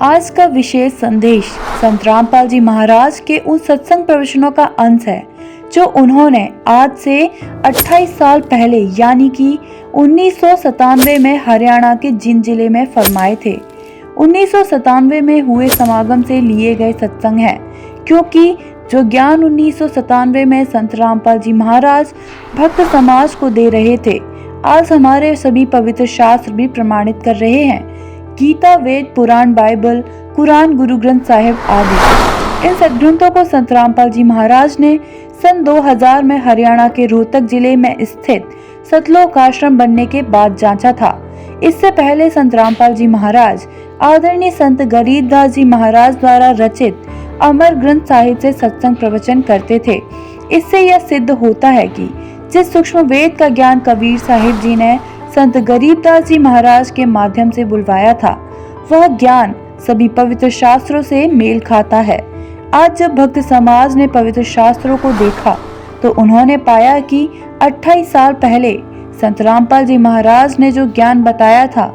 आज का विशेष संदेश संत रामपाल जी महाराज के उन सत्संग प्रवचनों का अंश है जो उन्होंने आज से 28 साल पहले यानी कि 1997 में हरियाणा के जिंद जिले में फरमाए थे। 1997 में हुए समागम से लिए गए सत्संग है, क्योंकि जो ज्ञान 1997 में संत रामपाल जी महाराज भक्त समाज को दे रहे थे, आज हमारे सभी पवित्र शास्त्र भी प्रमाणित कर रहे हैं। गीता, वेद, पुराण, बाइबल, कुरान, गुरु ग्रंथ साहिब आदि इन सदग्रंथों को संत रामपाल जी महाराज ने सन 2000 में हरियाणा के रोहतक जिले में स्थित सतलोक आश्रम बनने के बाद जांचा था। इससे पहले संत रामपाल जी महाराज आदरणीय संत गरीबदास जी महाराज द्वारा रचित अमर ग्रंथ साहिब से सत्संग प्रवचन करते थे। इससे यह सिद्ध होता है कि जिस सूक्ष्म वेद का ज्ञान कबीर साहिब जी ने संत गरीबदास जी महाराज के माध्यम से बुलवाया था, वह ज्ञान सभी पवित्र शास्त्रों से मेल खाता है। आज जब भक्त समाज ने पवित्र शास्त्रों को देखा तो उन्होंने पाया कि 28 साल पहले संत रामपाल जी महाराज ने जो ज्ञान बताया था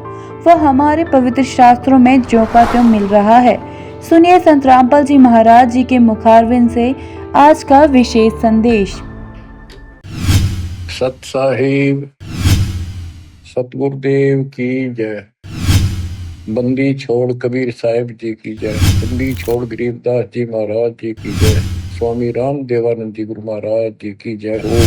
वह हमारे पवित्र शास्त्रों में ज्यों का त्यों मिल रहा है। सुनिए संत रामपाल जी महाराज जी के मुखारविंद से आज का विशेष संदेश। सत साहिब सतगुरुदेव की जय। बंदी छोड़ कबीर साहिब जी की जय। बंदी छोड़ गरीबदास जी महाराज जी की जय। स्वामी राम देवानंद जी गुरु महाराज जी की जय हो।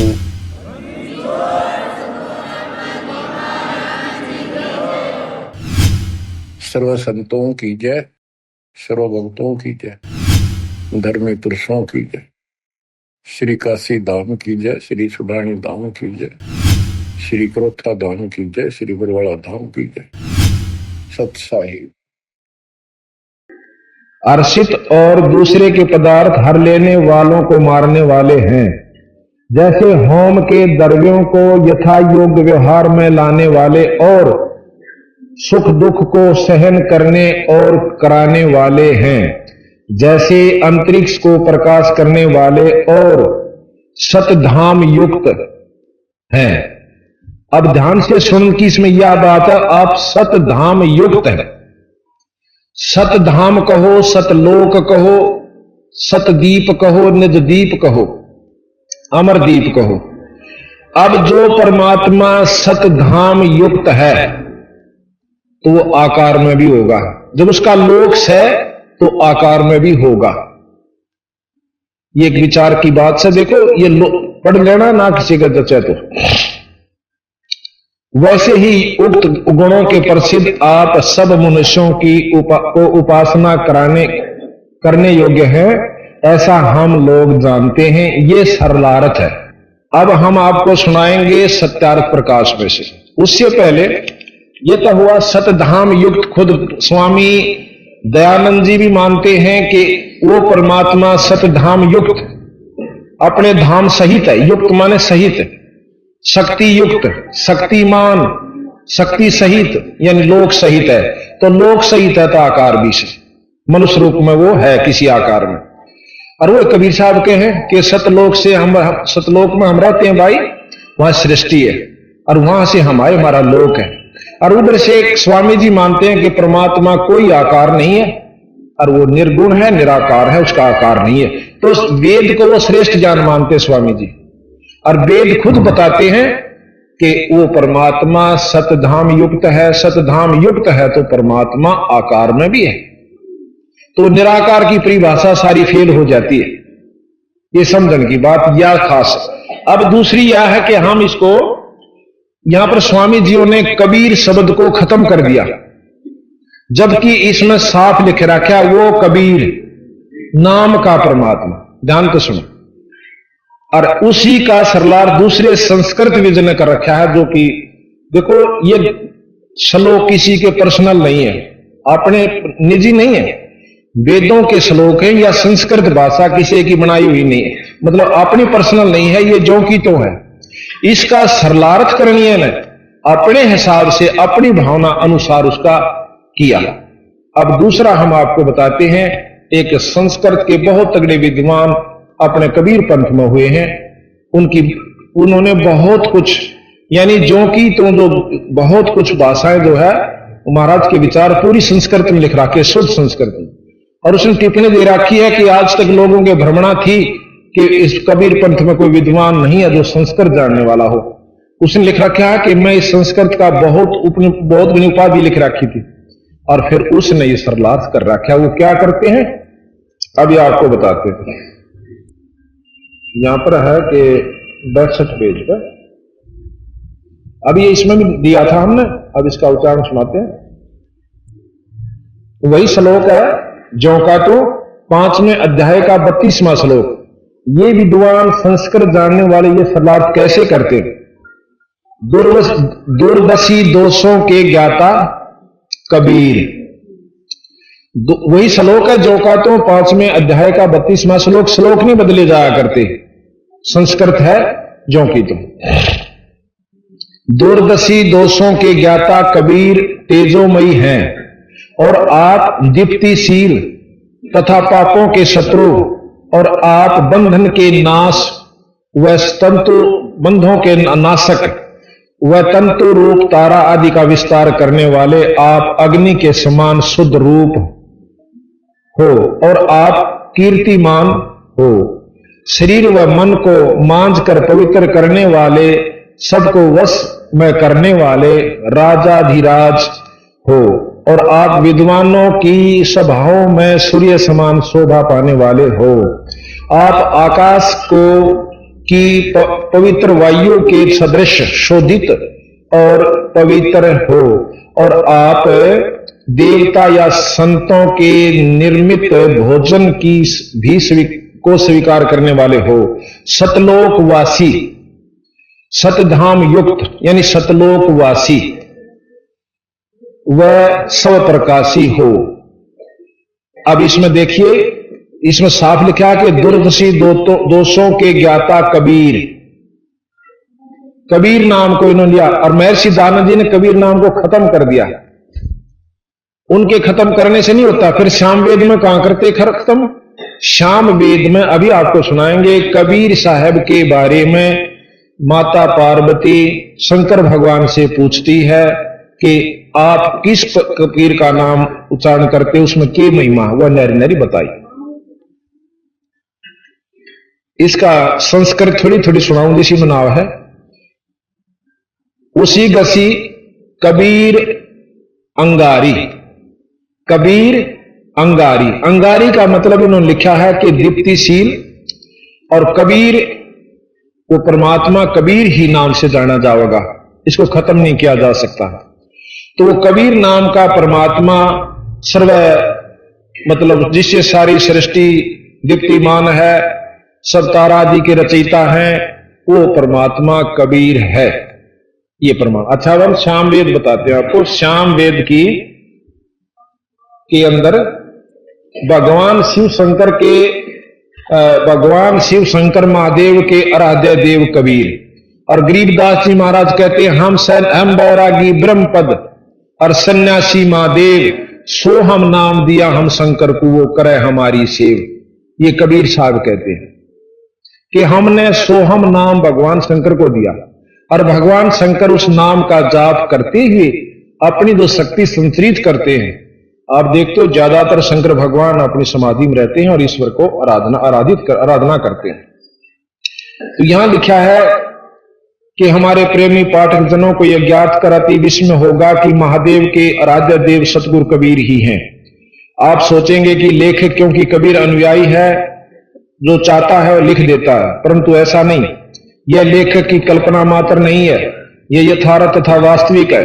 सर्व संतों की जय, सर्व भक्तों की जय, धर्मी पुरुषों की जय, श्री काशी धाम की जय, श्री सुडानी धाम की जय, श्री क्रोथा धाम की जय, श्री बरवाड़ा धाम की जय। सत साहिब। अर्षित और दूसरे के पदार्थ हर लेने वालों को मारने वाले हैं। जैसे होम के द्रव्यों को यथा योग्य व्यवहार में लाने वाले और सुख दुख को सहन करने और कराने वाले हैं। जैसे अंतरिक्ष को प्रकाश करने वाले और सतधाम युक्त हैं। अब ध्यान से सुन कि इसमें यह बात है, आप सतधाम युक्त है। सतधाम कहो, सतलोक कहो, सतदीप कहो, निजदीप कहो, अमरदीप कहो। अब जो परमात्मा सतधाम युक्त है तो वो आकार में भी होगा। जब उसका लोक है तो आकार में भी होगा। ये एक विचार की बात से देखो, ये पढ़ लेना ना किसी का जचे तो। वैसे ही उक्त गुणों के प्रसिद्ध आप सब मनुष्यों की उपासना करने योग्य हैं, ऐसा हम लोग जानते हैं। ये सरलार्थ है। अब हम आपको सुनाएंगे सत्यार्थ प्रकाश में से। उससे पहले ये तो हुआ सतधाम युक्त। खुद स्वामी दयानंद जी भी मानते हैं कि वो परमात्मा सतधाम युक्त, अपने धाम सहित है। युक्त माने सहित, शक्ति युक्त, शक्तिमान, शक्ति सहित यानी लोक सहित है। तो लोक सहित है तो आकार भी से मनुष्य रूप में वो है किसी आकार में। और वो कबीर साहब के हैं कि सतलोक में हम रहते हैं भाई, वहां सृष्टि है और वहां से हमारा लोक है। और उधर से एक स्वामी जी मानते हैं कि परमात्मा कोई आकार नहीं है और वो निर्गुण है, निराकार है, उसका आकार नहीं है। तो वेद को वो श्रेष्ठ ज्ञान मानते स्वामी जी। और वेद खुद बताते हैं कि वो परमात्मा सतधाम युक्त है। सतधाम युक्त है तो परमात्मा आकार में भी है। तो निराकार की परिभाषा सारी फेल हो जाती है। ये समझने की बात या खास। अब दूसरी यह है कि हम इसको यहां पर स्वामी जीओ ने कबीर शब्द को खत्म कर दिया, जबकि इसमें साफ लिख रखा वो कबीर नाम का परमात्मा। ध्यान तो सुनो। और उसी का सरलार दूसरे संस्कृत विद ने कर रखा है, जो कि देखो ये श्लोक किसी के पर्सनल नहीं है, अपने निजी नहीं है। वेदों के श्लोक है या संस्कृत भाषा किसी की बनाई हुई नहीं है, मतलब अपनी पर्सनल नहीं है। ये जो की तो है। इसका सरलार्थ करणीय ने अपने हिसाब से अपनी भावना अनुसार उसका किया। अब दूसरा हम आपको बताते हैं, एक संस्कृत के बहुत तगड़े विद्वान अपने कबीर पंथ में हुए हैं। उन्होंने बहुत कुछ यानी जो की तो जो बहुत कुछ भाषाएं जो है महाराज के विचार पूरी संस्कृत में लिख रखे, शुद्ध संस्कृत में। और उसने टिप्पणी दे रखी है कि आज तक लोगों के भ्रमणा थी कि इस कबीर पंथ में कोई विद्वान नहीं है जो संस्कृत जानने वाला हो। उसने लिख रखा है कि मैं इस संस्कृत का बहुत बड़ी उपाधि लिख रखी थी, और फिर उसने ये सरलार्थ कर रखा है। वो क्या करते हैं अभी आपको बताते हैं। यहां पर है कि 62 पेज पर, अभी इसमें भी दिया था हमने, अब इसका उच्चारण सुनाते हैं। वही श्लोक है जो का तो 5वें अध्याय का 32वां श्लोक। ये विद्वान संस्कृत जानने वाले ये सरलार्थ कैसे करते हैं? दूरदर्शी दोषों के ज्ञाता कबीर, वही श्लोक है जो का तो 5वें अध्याय का 32वां श्लोक। श्लोक नहीं बदले जाया करते, संस्कृत है जो की तुम। दूरदर्शी दोषों के ज्ञाता कबीर तेजोमयी हैं, और आप दीप्तिशील तथा पापों के शत्रु, और आप बंधन के नाश व तंतु बंधों के नाशक व तंतु रूप तारा आदि का विस्तार करने वाले, आप अग्नि के समान शुद्ध रूप हो, और आप कीर्तिमान हो। शरीर व मन को मांझ कर पवित्र करने वाले, सबको वश में करने वाले राजाधिराज हो, और आप विद्वानों की सभाओं में सूर्य समान शोभा पाने वाले हो। आप आकाश को की पवित्र वायु के सदृश शोधित और पवित्र हो, और आप देवता या संतों के निर्मित भोजन की भी को स्वीकार करने वाले हो। सतलोकवासी, सतधाम युक्त यानी सतलोकवासी वह सब प्रकाशी हो। अब इसमें देखिए, इसमें साफ लिखा है कि दूरदर्शी दोषों के ज्ञाता कबीर। कबीर नाम को इन्होंने लिया, और महर्षि दानव जी ने कबीर नाम को खत्म कर दिया। उनके खत्म करने से नहीं होता, फिर श्याम वेद में कहां करते खत्म? श्याम वेद में अभी आपको सुनाएंगे कबीर साहब के बारे में। माता पार्वती शंकर भगवान से पूछती है कि आप किस कबीर का नाम उच्चारण करते, उसमें क्या महिमा, वह नरी नरी बताई। इसका संस्कृत थोड़ी थोड़ी सुनाऊं, जिसी में नाम है उसी गसी कबीर अंगारी। कबीर अंगारी, अंगारी का मतलब इन्होंने लिखा है कि दीप्तिशील, और कबीर वो परमात्मा कबीर ही नाम से जाना जाएगा, इसको खत्म नहीं किया जा सकता। तो वो कबीर नाम का परमात्मा सर्व मतलब जिससे सारी सृष्टि दीप्तिमान है, सब तारा आदि के रचयिता हैं, वो परमात्मा कबीर है, ये परमात्मा। अच्छा, हम श्याम वेद बताते हैं आपको। श्याम वेद के अंदर भगवान शिव शंकर महादेव के आराध्य देव कबीर, और गरीबदास जी महाराज कहते हैं हम बैरागी ब्रह्म पद और सन्यासी महादेव, सो हम नाम दिया हम शंकर को, वो करे हमारी सेव। ये कबीर साहब कहते हैं कि हमने सोहम नाम भगवान शंकर को दिया, और भगवान शंकर उस नाम का जाप करते हुए अपनी जो शक्ति संचरित करते हैं। आप देखते हो ज्यादातर शंकर भगवान अपनी समाधि में रहते हैं और ईश्वर को आराधना करते हैं। तो यहां लिखा है कि हमारे प्रेमी पाठक जनों को यह ज्ञात कर अति विस्मय होगा कि महादेव के आराध्य देव सतगुरु कबीर ही हैं। आप सोचेंगे कि लेखक क्योंकि कबीर अनुयायी है, जो चाहता है वो लिख देता है, परंतु ऐसा नहीं। यह लेखक की कल्पना मात्र नहीं है, यह यथार्थ तथा वास्तविक है।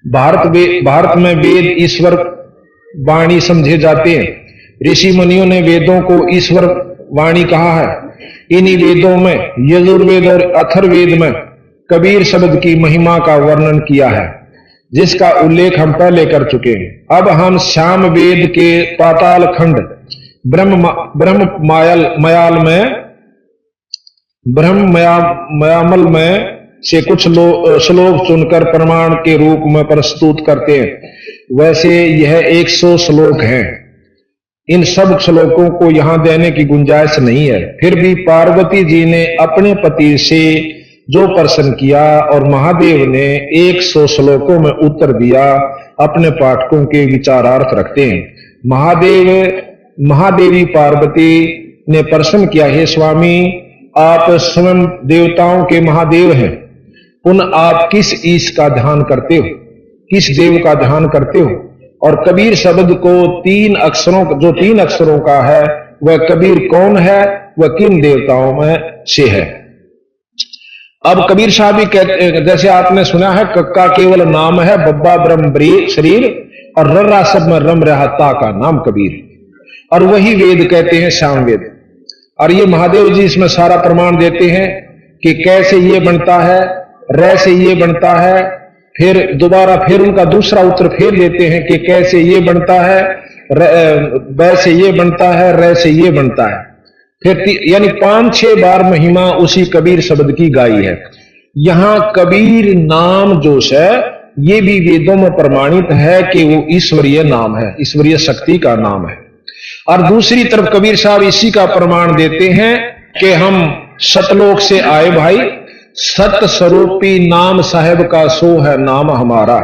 भारत में वेद ईश्वर वाणी समझे जाते हैं। ऋषि मुनियों ने वेदों को ईश्वर वाणी कहा है। इन्हीं वेदों में यजुर्वेद और अथर्ववेद में कबीर शब्द की महिमा का वर्णन किया है, जिसका उल्लेख हम पहले कर चुके हैं। अब हम श्याम वेद के पाताल खंड ब्रह्मयामल में से कुछ श्लोक चुनकर प्रमाण के रूप में प्रस्तुत करते हैं। वैसे यह 100 श्लोक हैं। इन सब श्लोकों को यहां देने की गुंजाइश नहीं है। फिर भी पार्वती जी ने अपने पति से जो प्रश्न किया और महादेव ने 100 श्लोकों में उत्तर दिया, अपने पाठकों के विचारार्थ रखते हैं। महादेवी पार्वती ने प्रश्न किया, हे स्वामी, आप स्वयं देवताओं के महादेव हैं, पुनः आप किस ईश का ध्यान करते हो, किस देव का ध्यान करते हो? और कबीर शब्द को तीन अक्षरों का है, वह कबीर कौन है, वह किन देवताओं में से है? अब कबीर साहब भी कहते, जैसे आपने सुना है, कक्का केवल नाम है, बब्बा ब्रह्म शरीर, और रर्रा सब में रम रहा ता का नाम कबीर, और वही वेद कहते हैं श्याम वेद। और ये महादेव जी इसमें सारा प्रमाण देते हैं कि कैसे ये बनता है, रे से ये बनता है, फिर दोबारा फिर उनका दूसरा उत्तर फिर देते हैं कि कैसे ये बनता है, बै से ये बनता है, रे से ये बनता है। फिर यानी 5-6 बार महिमा उसी कबीर शब्द की गाई है। यहां कबीर नाम जो है ये भी वेदों में प्रमाणित है कि वो ईश्वरीय नाम है, ईश्वरीय शक्ति का नाम है। और दूसरी तरफ कबीर साहब इसी का प्रमाण देते हैं कि हम सतलोक से आए भाई, सत स्वरूपी नाम साहेब का सो है नाम हमारा।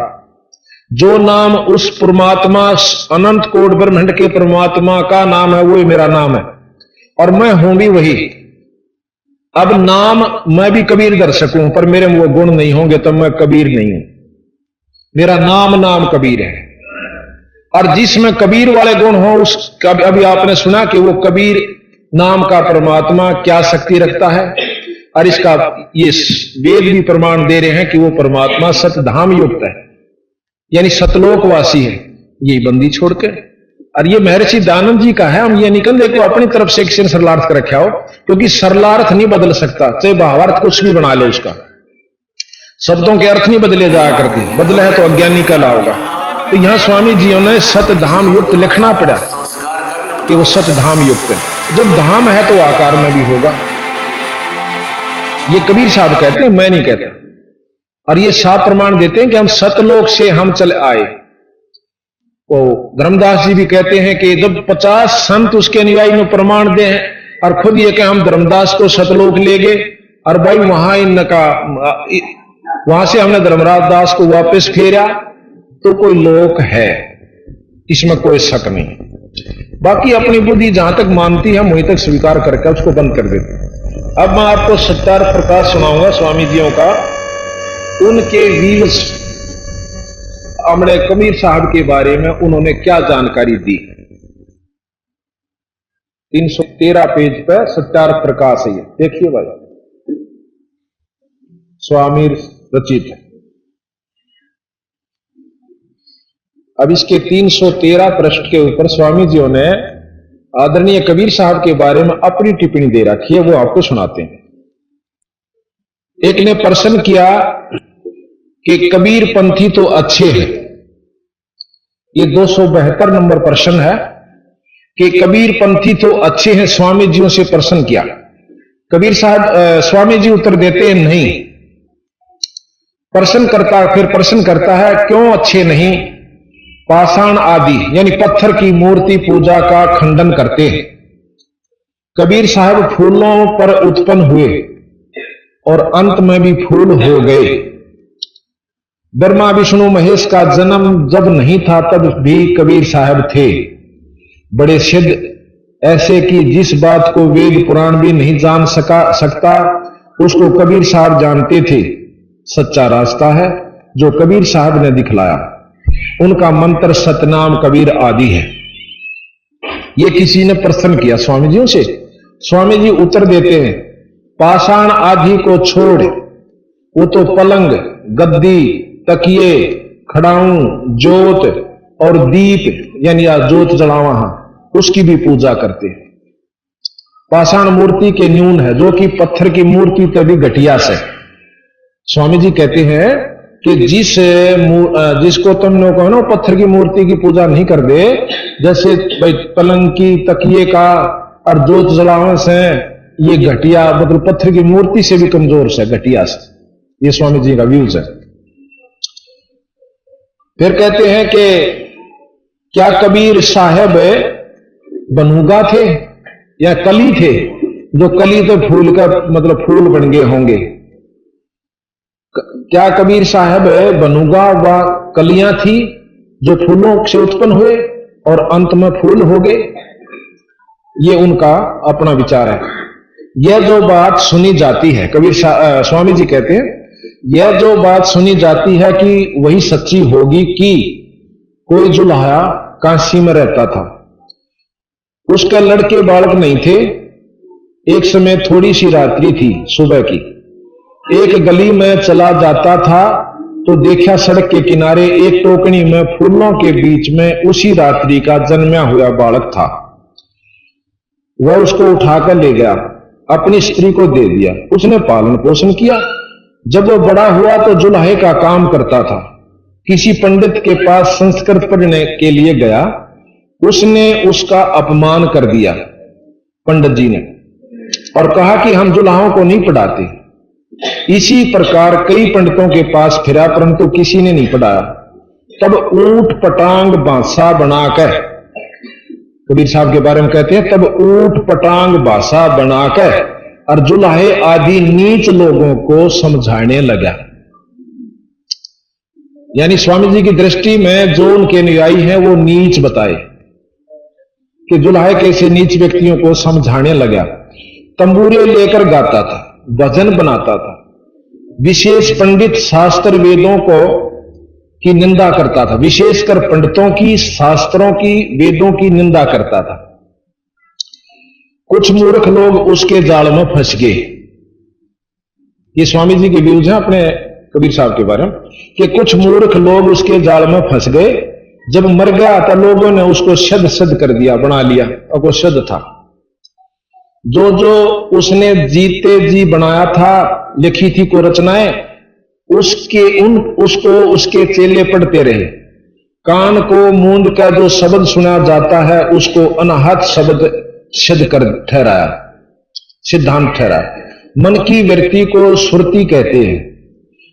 जो नाम उस परमात्मा अनंत कोट ब्रह्मांड के परमात्मा का नाम है, वो मेरा नाम है, और मैं हूं भी वही। अब नाम मैं भी कबीर दर्शक हूं, पर मेरे में वो गुण नहीं होंगे तो मैं कबीर नहीं हूं। मेरा नाम कबीर है, और जिसमें कबीर वाले गुण हो उस अभी आपने सुना कि वो कबीर नाम का परमात्मा क्या शक्ति रखता है, और इसका ये वेद भी प्रमाण दे रहे हैं कि वो परमात्मा सतधाम युक्त है, यानी सतलोकवासी है, ये बंदी छोड़कर। और ये महर्षि दानव जी का है। हम ये निकल को अपनी तरफ से एक सरलार्थ कर रखा हो, क्योंकि सरलार्थ नहीं बदल सकता, चाहे भावार्थ कुछ भी बना लो उसका, शब्दों के अर्थ नहीं बदले जाया करते, बदले है तो अज्ञानी का ला होगा। तो यहां स्वामी जी ने सतधाम युक्त लिखना पड़ा कि वो सतधाम युक्त है। जब धाम है तो आकार में भी होगा, ये कबीर साहब कहते हैं, मैं नहीं कहता। और ये साफ प्रमाण देते हैं कि हम सतलोक से हम चले आए। तो धर्मदास जी भी कहते हैं कि जब 50 संत उसके अनुयायी में प्रमाण दे हैं, और खुद ये कि हम धर्मदास को सतलोक ले गए, और भाई वहां से हमने धर्मराज दास को वापस फेरा, तो कोई लोक है, इसमें कोई शक नहीं। बाकी अपनी बुद्धि जहां तक मानती है वहीं तक स्वीकार करके उसको बंद कर देते हैं। अब मैं आपको सत्यार प्रकाश सुनाऊंगा स्वामी जियों का, उनके व्यूज हमने कबीर साहब के बारे में उन्होंने क्या जानकारी दी। 313 पेज पर सत्यार प्रकाश है, देखिए भाई, स्वामी रचित है। अब इसके 313 पृष्ठ के ऊपर स्वामी जी ने आदरणीय कबीर साहब के बारे में अपनी टिप्पणी दे रखी है, वो आपको सुनाते हैं। एक ने प्रश्न किया कि कबीर पंथी तो अच्छे हैं, ये 272 नंबर प्रश्न है कि कबीर पंथी तो अच्छे हैं, स्वामी जियों से प्रश्न किया। कबीर साहब स्वामी जी उत्तर देते हैं नहीं। फिर प्रश्न करता है क्यों अच्छे नहीं? पाषाण आदि यानी पत्थर की मूर्ति पूजा का खंडन करते हैं। कबीर साहब फूलों पर उत्पन्न हुए और अंत में भी फूल हो गए। ब्रह्मा विष्णु महेश का जन्म जब नहीं था तब भी कबीर साहब थे। बड़े सिद्ध ऐसे कि जिस बात को वेद पुराण भी नहीं जान सकता उसको कबीर साहब जानते थे। सच्चा रास्ता है जो कबीर साहब ने दिखलाया। उनका मंत्र सतनाम कबीर आदि है। ये किसी ने प्रश्न किया स्वामी जी से। स्वामी जी उत्तर देते हैं पाषाण आदि को छोड़, वो तो पलंग, गद्दी, तकिए, खड़ाऊं, जोत और दीप यानी जोत जलावा उसकी भी पूजा करते हैं। पाषाण मूर्ति के न्यून है जो कि पत्थर की मूर्ति तभी घटिया से। स्वामी जी कहते हैं कि जिसको तुम लोग कहो ना पत्थर की मूर्ति की पूजा नहीं कर दे, जैसे भाई पलंग की, तकिए का और जोत जलावन से, ये घटिया मतलब पत्थर की मूर्ति से भी कमजोर से, घटिया से। ये स्वामी जी का व्यूज है। फिर कहते हैं कि क्या कबीर साहब बनूगा थे या कली थे? जो कली तो फूल का मतलब फूल बन गए होंगे। क्या कबीर साहब बनूगा व कलियां थी जो फूलों से उत्पन्न हुए और अंत में फूल हो गए। ये उनका अपना विचार है। यह जो बात सुनी जाती है, कबीर स्वामी जी कहते हैं, यह जो बात सुनी जाती है कि वही सच्ची होगी कि कोई जुल्हा काशी में रहता था, उसका लड़के बालक नहीं थे। एक समय थोड़ी सी रात्रि थी, सुबह की, एक गली में चला जाता था तो देखा सड़क के किनारे एक टोकनी में फूलों के बीच में उसी रात्रि का जन्मा हुआ बालक था। वह उसको उठाकर ले गया, अपनी स्त्री को दे दिया, उसने पालन पोषण किया। जब वह बड़ा हुआ तो जुल्हे का काम करता था। किसी पंडित के पास संस्कृत पढ़ने के लिए गया, उसने उसका अपमान कर दिया पंडित जी ने, और कहा कि हम जुल्हाओं को नहीं पढ़ाते। इसी प्रकार कई पंडितों के पास फिरा, परंतु किसी ने नहीं पढ़ाया। तब ऊंट पटांग बासा बनाकर, कबीर साहब के बारे में कहते हैं, तब ऊंट पटांग बासा बनाकर और जुल्हे आदि नीच लोगों को समझाने लगा। यानी स्वामी जी की दृष्टि में जो उनके अनुयायी हैं वो नीच बताए कि जुल्हा कैसे नीच व्यक्तियों को समझाने लगा। तंबूरे लेकर गाता था, भजन बनाता था, विशेष पंडित शास्त्र वेदों को की निंदा करता था, विशेषकर पंडितों की, शास्त्रों की, वेदों की निंदा करता था। कुछ मूर्ख लोग उसके जाल में फंस गए। ये स्वामी जी के व्यूज हैं अपने कबीर साहब के बारे में कि कुछ मूर्ख लोग उसके जाल में फंस गए। जब मर गया तो लोगों ने उसको शद कर दिया, बना लिया, और वो शद था। जो जो उसने जीते जी बनाया था, लिखी थी को रचनाएं, उसको उसके चेले पढ़ते रहे। कान को मूंद का जो शब्द सुना जाता है उसको अनाहत शब्द सिद्ध कर ठहराया, सिद्धांत ठहराया। मन की वृत्ति को सुरती कहते हैं,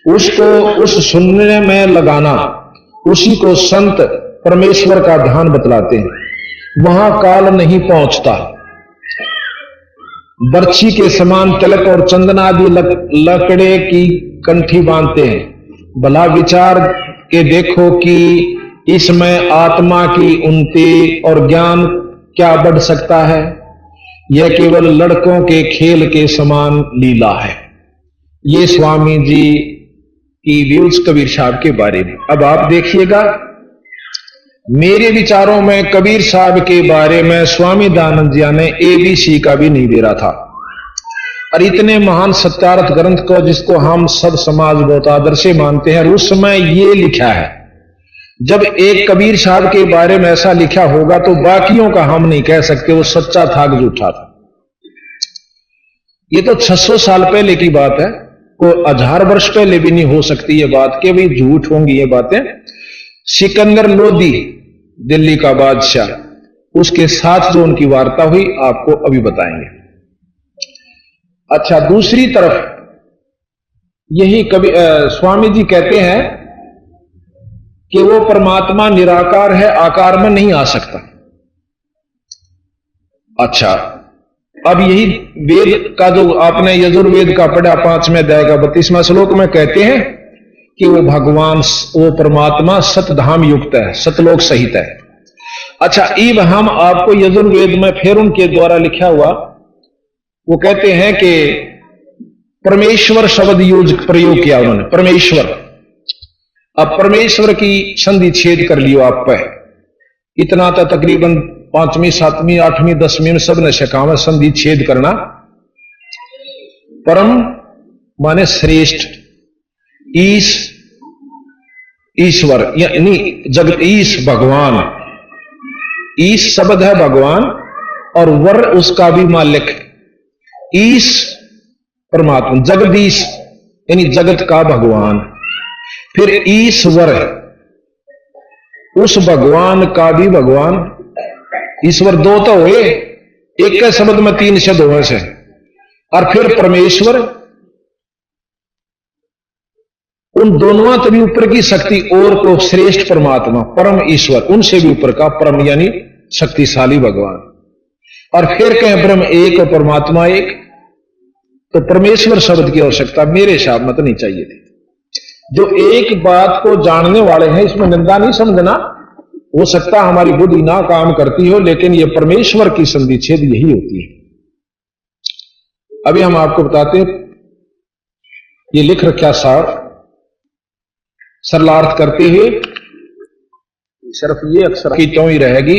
उसको उस सुनने में लगाना, उसी को संत परमेश्वर का ध्यान बतलाते हैं। वहां काल नहीं पहुंचता। बर्छी के समान तिलक और चंदन आदि लकड़े की कंठी बांधते हैं। भला विचार के देखो कि इसमें आत्मा की उन्नति और ज्ञान क्या बढ़ सकता है। यह केवल लड़कों के खेल के समान लीला है। ये स्वामी जी की व्यूज कबीर साहब के बारे में। अब आप देखिएगा, मेरे विचारों में कबीर साहब के बारे में स्वामी दयानंद जी ने ABC का भी नहीं दे रहा था। और इतने महान सत्यार्थ ग्रंथ को जिसको हम सब समाज बहुत आदर से मानते हैं, उस समय ये लिखा है। जब एक कबीर साहब के बारे में ऐसा लिखा होगा तो बाकियों का हम नहीं कह सकते वो सच्चा था कि झूठा था। ये तो 600 साल पहले की बात है, कोई 1000 वर्ष पहले भी नहीं हो सकती ये बात कि भाई झूठ होंगी ये बातें। सिकंदर लोदी, दिल्ली का बादशाह, उसके साथ जो उनकी वार्ता हुई आपको अभी बताएंगे। अच्छा, दूसरी तरफ यही स्वामी जी कहते हैं कि वो परमात्मा निराकार है, आकार में नहीं आ सकता। अच्छा, अब यही वेद का जो आपने यजुर्वेद का पढ़ा 5वें अध्याय का 32वां श्लोक में कहते हैं कि वो भगवान, वो परमात्मा सतधाम युक्त है, सतलोक सहित है। अच्छा, अब हम आपको यजुर्वेद में फिर उनके द्वारा लिखा हुआ वो कहते हैं कि परमेश्वर शब्द प्रयोग किया उन्होंने, परमेश्वर। अब परमेश्वर की संधि छेद कर लियो आप पे, इतना तो तकरीबन 5वीं 7वीं 8वीं 10वीं में सब ने सिखा है संधि छेद करना। परम माने श्रेष्ठ, ईश्वर यानी जगत, ईश भगवान, ईश शब्द है भगवान और वर उसका भी मालिक। ईश परमात्मा, जगदीश यानी जगत का भगवान, फिर ईश्वर उस भगवान का भी भगवान। ईश्वर दो तो हुए, एक के शब्द में 3 शब्द हुए से, और फिर परमेश्वर, उन दोनों से भी ऊपर की शक्ति और को श्रेष्ठ परमात्मा परम ईश्वर, उनसे भी ऊपर का परम यानी शक्तिशाली भगवान। और फिर कहें ब्रह्म एक और परमात्मा एक, तो परमेश्वर शब्द की आवश्यकता मेरे हिसाब में तो नहीं चाहिए थी। जो एक बात को जानने वाले हैं, इसमें निंदा नहीं समझना, हो सकता है हमारी बुद्धि ना काम करती हो, लेकिन ये परमेश्वर की संधि छेद यही होती है। अभी हम आपको बताते हैं, ये लिख रखा सार सरलार्थ करते हुए, सिर्फ ये अक्षर की त्यों ही रहेगी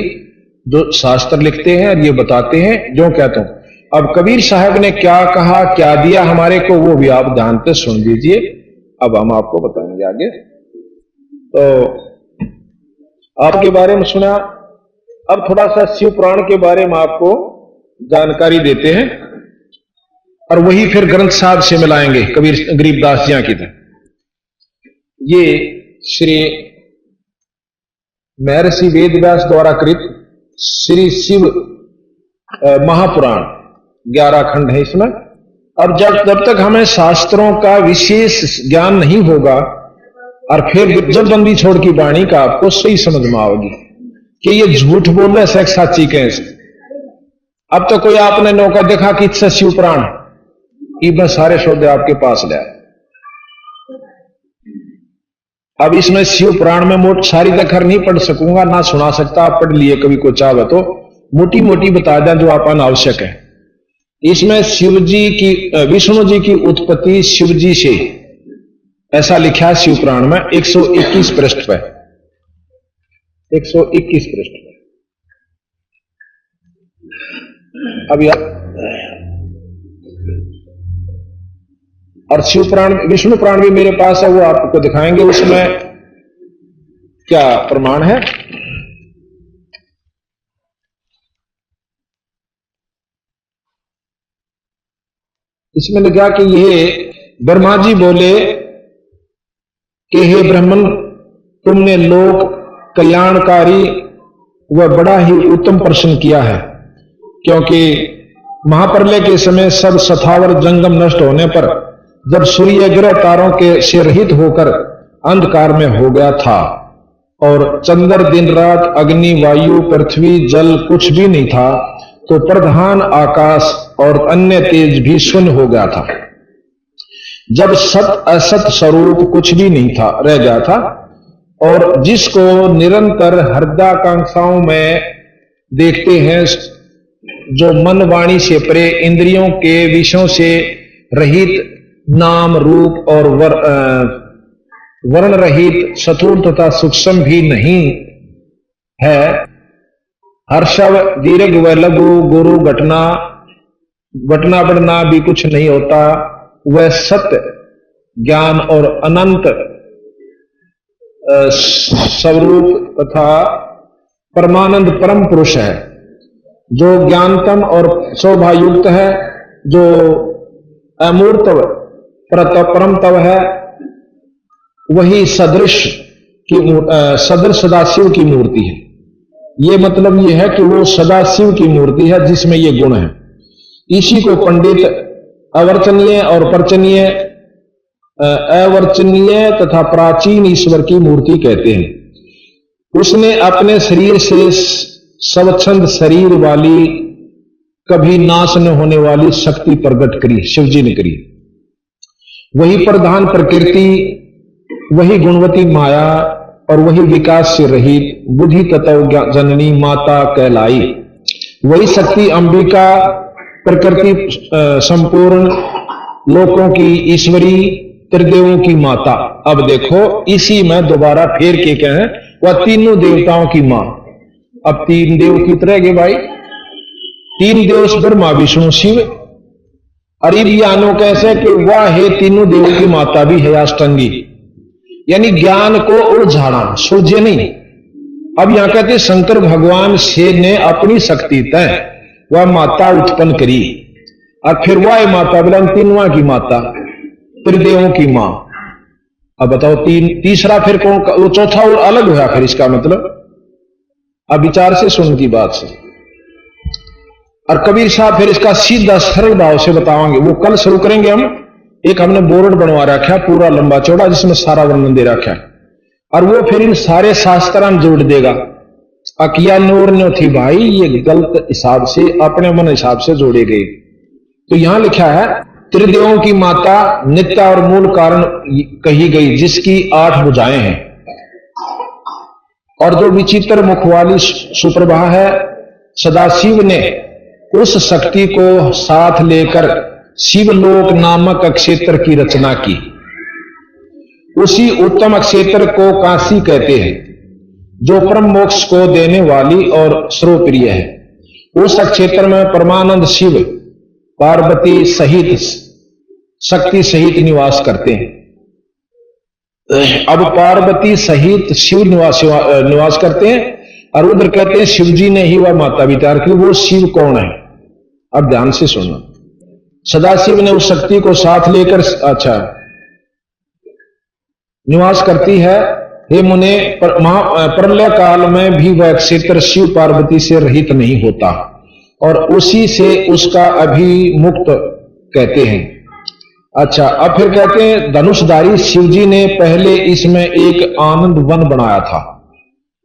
जो शास्त्र लिखते हैं और ये बताते हैं जो कहता हूं। अब कबीर साहब ने क्या कहा, क्या दिया हमारे को, वो भी आप ध्यान से सुन लीजिए। अब हम आपको बताएंगे आगे। तो आपके बारे में सुना, अब थोड़ा सा शिव पुराण के बारे में आपको जानकारी देते हैं और वही फिर ग्रंथ साहब से मिलाएंगे कबीर गरीबदास जिया की तरह। ये श्री महर्षि वेदव्यास द्वारा कृत श्री शिव महापुराण 11 खंड है इसमें। अब जब तक हमें शास्त्रों का विशेष ज्ञान नहीं होगा और फिर जब बंदी छोड़ की वाणी का आपको सही समझ में आओगी कि ये झूठ बोल रहे से साची कैसे। अब तो कोई आपने नौका देखा कि इससे शिव पुराण मैं सारे शब्द आपके पास ले आया। अब इसमें शिव पुराण में मोट सारी दखर नहीं पढ़ सकूंगा, ना सुना सकता, आप पढ़ लिए कभी को चाहे तो मोटी मोटी बता दें जो आपन आवश्यक है। इसमें शिव जी की, विष्णु जी की उत्पत्ति शिव जी से, ऐसा लिखा है शिव पुराण में 121 पृष्ठ पे, 121 पृष्ठ पे। अब यार, और शिव पुराण, विष्णु पुराण भी मेरे पास है, वो आपको दिखाएंगे उसमें क्या प्रमाण है। इसमें लिखा कि ये ब्रह्मा जी बोले कि हे ब्राह्मण, तुमने लोक कल्याणकारी व बड़ा ही उत्तम प्रश्न किया है, क्योंकि महाप्रलय के समय सब सथावर जंगम नष्ट होने पर जब सूर्य ग्रह तारों के से रहित होकर अंधकार में हो गया था और चंद्र दिन रात, अग्नि, वायु, पृथ्वी, जल कुछ भी नहीं था, तो प्रधान आकाश और अन्य तेज भी शून्य हो गया था। जब सत असत स्वरूप कुछ भी नहीं था, रह गया था, और जिसको निरंतर हृदयाकांक्षाओं में देखते हैं, जो मन वाणी से परे, इंद्रियों के विषयों से रहित, नाम रूप और वर्ण रहित, स्थूल तथा सूक्ष्म भी नहीं है, हर्षव, दीर्घ व लघु, गुरु, घटना बढ़ना भी कुछ नहीं होता, वह सत्य, ज्ञान और अनंत स्वरूप तथा परमानंद परम पुरुष है, जो ज्ञानतम और शोभायुक्त है, जो अमूर्त परम तव है, वही सदृश सदाशिव की मूर्ति है। ये मतलब ये है कि वो सदाशिव की मूर्ति है जिसमें ये गुण है। इसी को पंडित अवर्चनीय और पर्चनीय, अवर्चनीय तथा प्राचीन ईश्वर की मूर्ति कहते हैं। उसने अपने शरीर से स्वच्छंद शरीर वाली, कभी नाश न होने वाली शक्ति प्रकट करी, शिवजी ने करी। वही प्रधान प्रकृति, वही गुणवती माया और वही विकास से रहित बुद्धि तत्व जननी माता कहलाई। वही शक्ति अंबिका, प्रकृति संपूर्ण लोकों की ईश्वरी, त्रिदेवों की माता। अब देखो इसी में दोबारा फेर के कहें, वह तीनों देवताओं की मां। अब तीन देव की तरह के भाई, तीन देव ब्रह्मा विष्णु शिव। अरिब यानो कैसे कि वह है तीनों देवों की माता भी है, अष्टांगी, यानी ज्ञान को उलझाना, सूझे नहीं। अब यहां कहते शंकर भगवान से ने अपनी शक्ति तय वह माता उत्पन्न करी, और फिर वह माता बोला तीनवा की माता, त्रिदेवों की मां। अब बताओ तीसरा फिर कौन, वो चौथा और अलग हुआ फिर, इसका मतलब अब विचार से सुन की बात से। और कबीर साहब फिर इसका सीधा सरल भाव से बताएंगे, वो कल शुरू करेंगे हम। एक हमने बोर्ड बनवा रखा है पूरा लंबा चौड़ा, जिसमें सारा वर्णन दे रखा है, और वो फिर इन सारे शास्त्रों में जोड़ देगा। अकिया नूर ने थी भाई, ये गलत हिसाब से, अपने मन हिसाब से जोड़े गए। तो यहां लिखा है त्रिदेवों की माता नित्य और मूल कारण कही गई, जिसकी 8 भुजाएं हैं। और जो विचित्र मुख वाली सुप्रभा है, सदाशिव ने उस शक्ति को साथ लेकर शिवलोक नामक अक्षेत्र की रचना की। उसी उत्तम अक्षेत्र को काशी कहते हैं, जो परम मोक्ष को देने वाली और सर्वप्रिय है। उस अक्षेत्र में परमानंद शिव पार्वती सहित शक्ति सहित निवास करते हैं। अब पार्वती सहित शिव निवास करते हैं और उधर कहते हैं शिव जी ने ही वह माता विचार की। वो शिव कौन है? अब ध्यान से सुनना। सदाशिव ने उस शक्ति को साथ लेकर निवास करती है। हे मुने, प्रलय काल में भी वह क्षेत्र शिव पार्वती से रहित नहीं होता और उसी से उसका अभिमुक्त कहते हैं। अच्छा, अब फिर कहते हैं धनुषधारी शिव जी ने पहले इसमें एक आनंद वन बनाया था।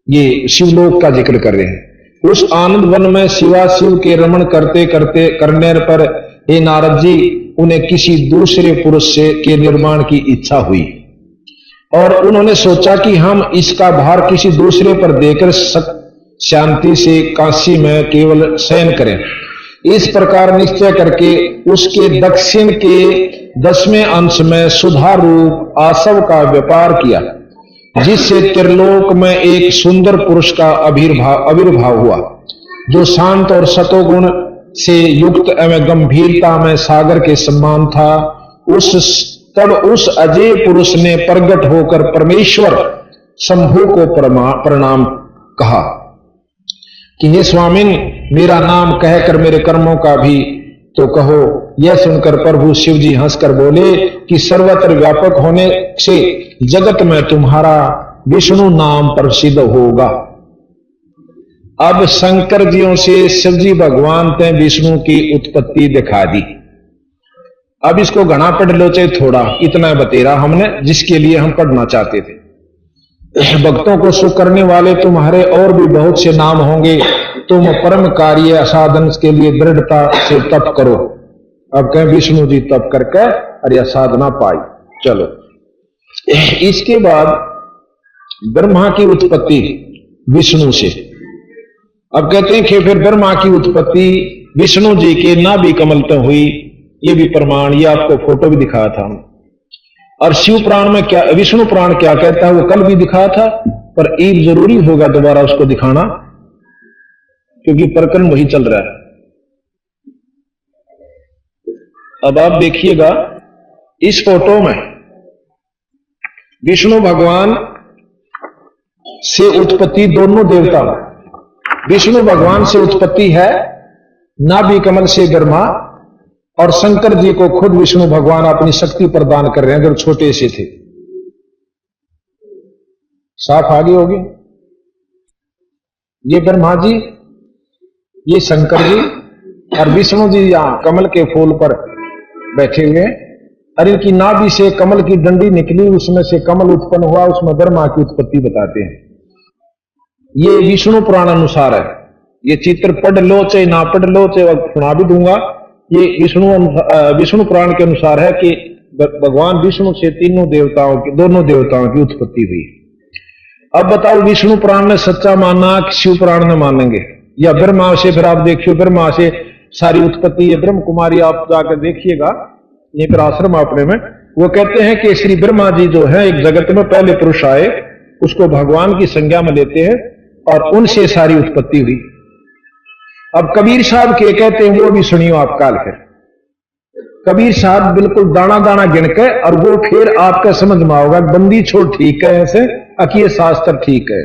ये शिवलोक का जिक्र कर रहे हैं। उस आनंद वन में शिवाशिव के रमण करने पर हे नारद जी, उन्हें किसी दूसरे पुरुष से के निर्माण की इच्छा हुई और उन्होंने सोचा कि हम इसका भार किसी दूसरे पर देकर शांति से काशी में केवल शयन करें। इस प्रकार निश्चय करके उसके दक्षिण के 10वें अंश में सुधा रूप आसव का व्यापार किया, जिससे त्रिलोक में एक सुंदर पुरुष का आविर्भाव हुआ, जो शांत और सतोगुण से युक्त एवं गंभीरता में सागर के समान था। तब उस अजय पुरुष ने प्रकट होकर परमेश्वर शंभु को प्रणाम कहा कि हे स्वामिन, मेरा नाम कहकर मेरे कर्मों का भी तो कहो। यह सुनकर प्रभु शिव जी हंसकर बोले कि सर्वत्र व्यापक होने से जगत में तुम्हारा विष्णु नाम प्रसिद्ध होगा। अब शंकर जियों से शिव जी भगवान ने विष्णु की उत्पत्ति दिखा दी। अब इसको घना पढ़ लो चाहे थोड़ा, इतना बतेरा हमने जिसके लिए हम पढ़ना चाहते थे। भक्तों को सुख करने वाले तुम्हारे और भी बहुत से नाम होंगे। तुम परम कार्य साधन के लिए दृढ़ता से तप करो। अब कहें विष्णु जी तप करके अरे साधना पाई। चलो, इसके बाद ब्रह्मा की उत्पत्ति विष्णु से। अब कहते हैं कि फिर ब्रह्मा की उत्पत्ति विष्णु जी के नाभि कमल तक हुई। ये भी प्रमाण, ये आपको फोटो भी दिखाया था। और शिव पुराण में क्या, विष्णु पुराण क्या कहता है वो कल भी दिखाया था, पर एक जरूरी होगा दोबारा उसको दिखाना, क्योंकि प्रकरण वही चल रहा है। अब आप देखिएगा इस फोटो में विष्णु भगवान से उत्पत्ति दोनों देवता, विष्णु भगवान से उत्पत्ति है नाभि कमल से ब्रह्मा, और शंकर जी को खुद विष्णु भगवान अपनी शक्ति प्रदान कर रहे हैं अगर छोटे से थे। साफ आगे होगी। ये ब्रह्मा जी, ये शंकर जी और विष्णु जी यहां कमल के फूल पर बैठे हुए। और इनकी नाभि से कमल की डंडी निकली, उसमें से कमल उत्पन्न हुआ, उसमें ब्रह्मा की उत्पत्ति बताते हैं। ये विष्णु पुराण अनुसार है। ये चित्र पढ़ लो चाहे ना पढ़ लो, चाहे सुना भी दूंगा। ये विष्णु पुराण के अनुसार है कि भगवान विष्णु से दोनों देवताओं की उत्पत्ति हुई। अब बताओ विष्णु पुराण ने सच्चा माना कि शिव पुराण ने मानेंगे, या ब्रह्मा से? फिर आप देखिए ब्रह्मा से सारी उत्पत्ति, ये ब्रह्म कुमारी आप जाकर देखिएगा, ये फिर आश्रम अपने में वो कहते हैं कि श्री ब्रह्मा जी जो है एक जगत में पहले पुरुष आए, उसको भगवान की संज्ञा में लेते हैं और उनसे सारी उत्पत्ति हुई। अब कबीर साहब के कहते हैं, वो भी सुनियो आप काल। फिर कबीर साहब बिल्कुल दाना दाना गिन के, और वो फिर आपका समझ में आओगा बंदी छोड़ ठीक है ऐसे, अकीय शास्त्र ठीक है।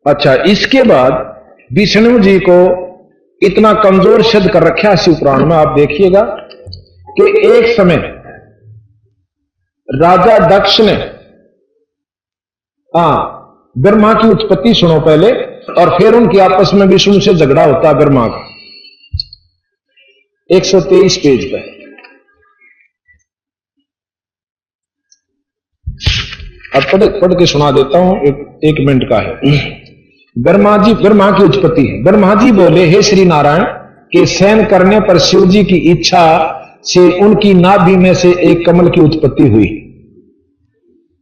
अच्छा, इसके बाद विष्णु जी को इतना कमजोर सिद्ध कर रखा शिव पुराण में। आप देखिएगा कि एक समय राजा दक्ष ने, ब्रह्मा की उत्पत्ति सुनो पहले, और फिर उनकी आपस में विष्णु से झगड़ा होता है ब्रह्मा का। 123 पेज पे अब पढ़ के सुना देता हूं, एक मिनट का है। ब्रह्मा की उत्पत्ति है। ब्रह्मा जी बोले, हे श्री नारायण, के शयन करने पर शिव जी की इच्छा से उनकी नाभि में से एक कमल की उत्पत्ति हुई।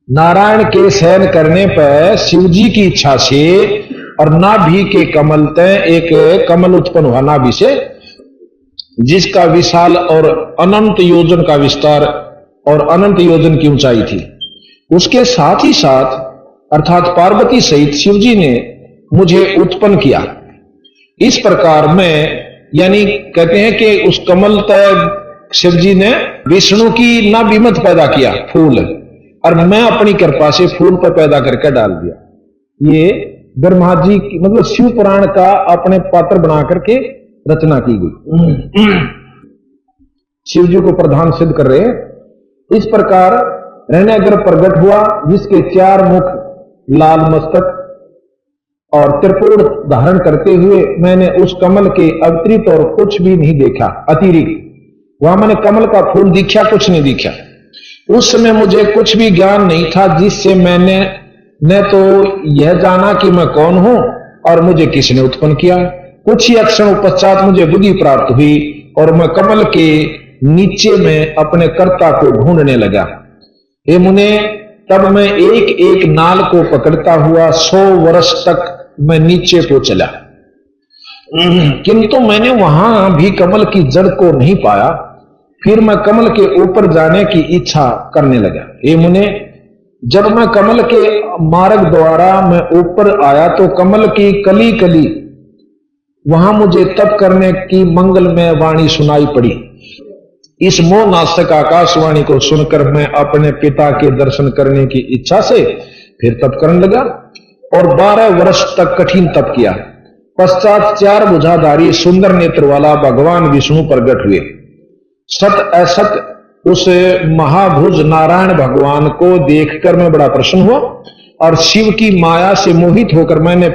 नारायण के शयन करने पर शिव जी की इच्छा से और नाभि के कमल तय एक कमल उत्पन्न हुआ नाभि से, जिसका विशाल और अनंत योजन का विस्तार और अनंत योजन की ऊंचाई थी। उसके साथ ही साथ अर्थात पार्वती सहित शिव जी ने मुझे उत्पन्न किया। इस प्रकार मैं, यानी कहते हैं कि उस कमल तय शिव जी ने विष्णु की नाभि में पैदा किया फूल, और मैं अपनी कृपा से फूल पर पैदा करके डाल दिया। ये ब्रह्मा जी की मतलब शिव पुराण का अपने पात्र बना करके रचना की गई। शिव जी को प्रधान सिद्ध कर रहे हैं। इस प्रकार हिरण्याग्र प्रकट हुआ, जिसके 4 मुख, लाल मस्तक और त्रिपुर धारण करते हुए मैंने उस कमल के अतिरिक्त और कुछ भी नहीं देखा। अतिरिक्त वहां मैंने कमल का फूल दिखा, कुछ नहीं दिखा। उस समय मुझे कुछ भी ज्ञान नहीं था, जिससे मैंने न तो यह जाना कि मैं कौन हूं और मुझे किसने उत्पन्न किया। कुछ ही क्षण पश्चात मुझे बुद्धि प्राप्त हुई और मैं कमल के नीचे में अपने कर्ता को ढूंढने लगा। हे मुने, तब मैं एक एक नाल को पकड़ता हुआ 100 वर्ष तक मैं नीचे को चला, किंतु मैंने वहां भी कमल की जड़ को नहीं पाया। फिर मैं कमल के ऊपर जाने की इच्छा करने लगा। हे मुने, जब मैं कमल के मार्ग द्वारा मैं ऊपर आया तो कमल की कली कली वहां मुझे तप करने की मंगलमय वाणी सुनाई पड़ी। इस मोह नाशक आकाशवाणी को सुनकर मैं अपने पिता के दर्शन करने की इच्छा से फिर तप करने लगा और 12 वर्ष तक कठिन तप किया। पश्चात 4 भुजाधारी सुंदर नेत्र वाला भगवान विष्णु प्रकट हुए। सत असत उस महाभुज नारायण भगवान को देखकर मैं बड़ा प्रसन्न हुआ और शिव की माया से मोहित होकर मैंने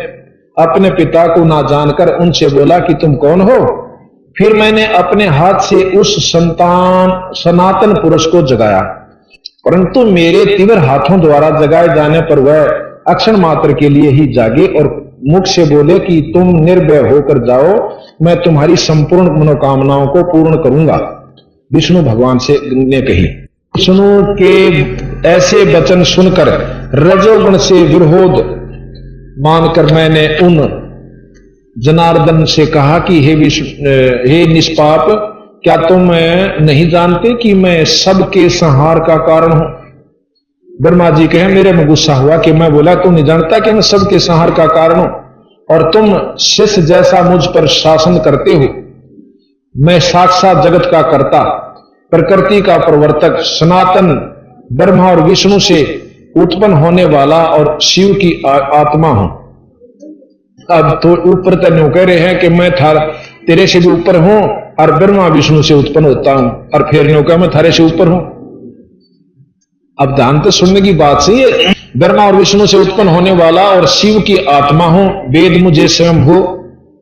अपने पिता को ना जानकर उनसे बोला कि तुम कौन हो। फिर मैंने अपने हाथ से उस सनातन पुरुष को जगाया, परंतु मेरे तीव्र हाथों द्वारा जगाए जाने पर वह अक्षण मात्र के लिए ही जागे और मुख से बोले कि तुम निर्भय होकर जाओ, मैं तुम्हारी संपूर्ण मनोकामनाओं को पूर्ण करूंगा। विष्णु भगवान से ने कही। विष्णु के ऐसे वचन सुनकर रजोगुण से विरोध मानकर मैंने उन जनार्दन से कहा कि हे निष्पाप, क्या तुम नहीं जानते कि मैं सबके संहार का कारण हूं। ब्रह्मा जी कहे, मेरे में गुस्सा हुआ कि मैं बोला तुम नहीं जानता कि मैं सबके संहार का कारण हूं और तुम शिष्य जैसा मुझ पर शासन करते हो। मैं साक्षात जगत का कर्ता, प्रकृति का प्रवर्तक, सनातन ब्रह्मा और विष्णु से उत्पन्न होने वाला और शिव की आत्मा हूं। अब तो ऊपर तन्यों कह रहे हैं कि मैं तेरे से भी ऊपर हूं और ब्रह्मा विष्णु से उत्पन्न होता हूं, और फिर न्यों कहा मैं थारे से ऊपर हूं। अब ध्यान तो सुनने की बात सही है। ब्रह्मा और विष्णु से उत्पन्न होने वाला और शिव की आत्मा हूं। वेद मुझे स्वयंभू,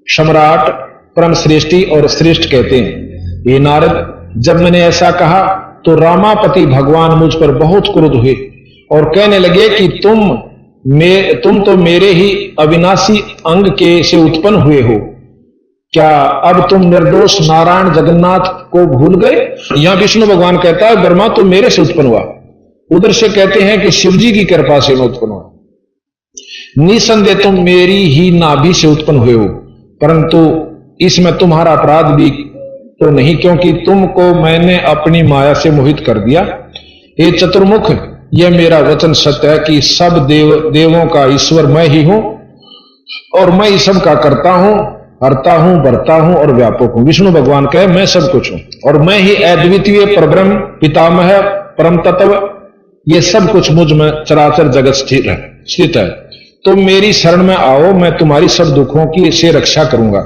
सम्राट, परम श्रेष्ठी और श्रेष्ठ कहते हैं। ये नारद, जब मैंने ऐसा कहा तो रामापति भगवान मुझ पर बहुत क्रोध हुए और कहने लगे कि तुम तो मेरे ही अविनाशी अंग के से उत्पन्न हुए हो। क्या अब तुम निर्दोष नारायण जगन्नाथ को भूल गए। यहां विष्णु भगवान कहता है ब्रह्मा तुम मेरे से उत्पन्न हुआ, उधर से कहते हैं कि शिव जी की कृपा से मैं उत्पन्न हुआ। निसंदेह तुम मेरी ही नाभि से उत्पन्न हुए हो, परंतु इसमें तुम्हारा अपराध भी तो नहीं, क्योंकि तुमको मैंने अपनी माया से मोहित कर दिया। हे चतुर्मुख, यह मेरा वचन सत्य है कि सब देवों का ईश्वर मैं ही हूं और मैं ही सब का करता हूं, हरता हूं, भरता हूं और व्यापक हूं। विष्णु भगवान कहे मैं सब कुछ हूं और मैं ही अद्वितीय परब्रह्म, पितामह, परम तत्व, ये सब कुछ मुझ में चराचर जगत स्थित है। तुम मेरी शरण में आओ, मैं तुम्हारी सब दुखों की से रक्षा करूंगा।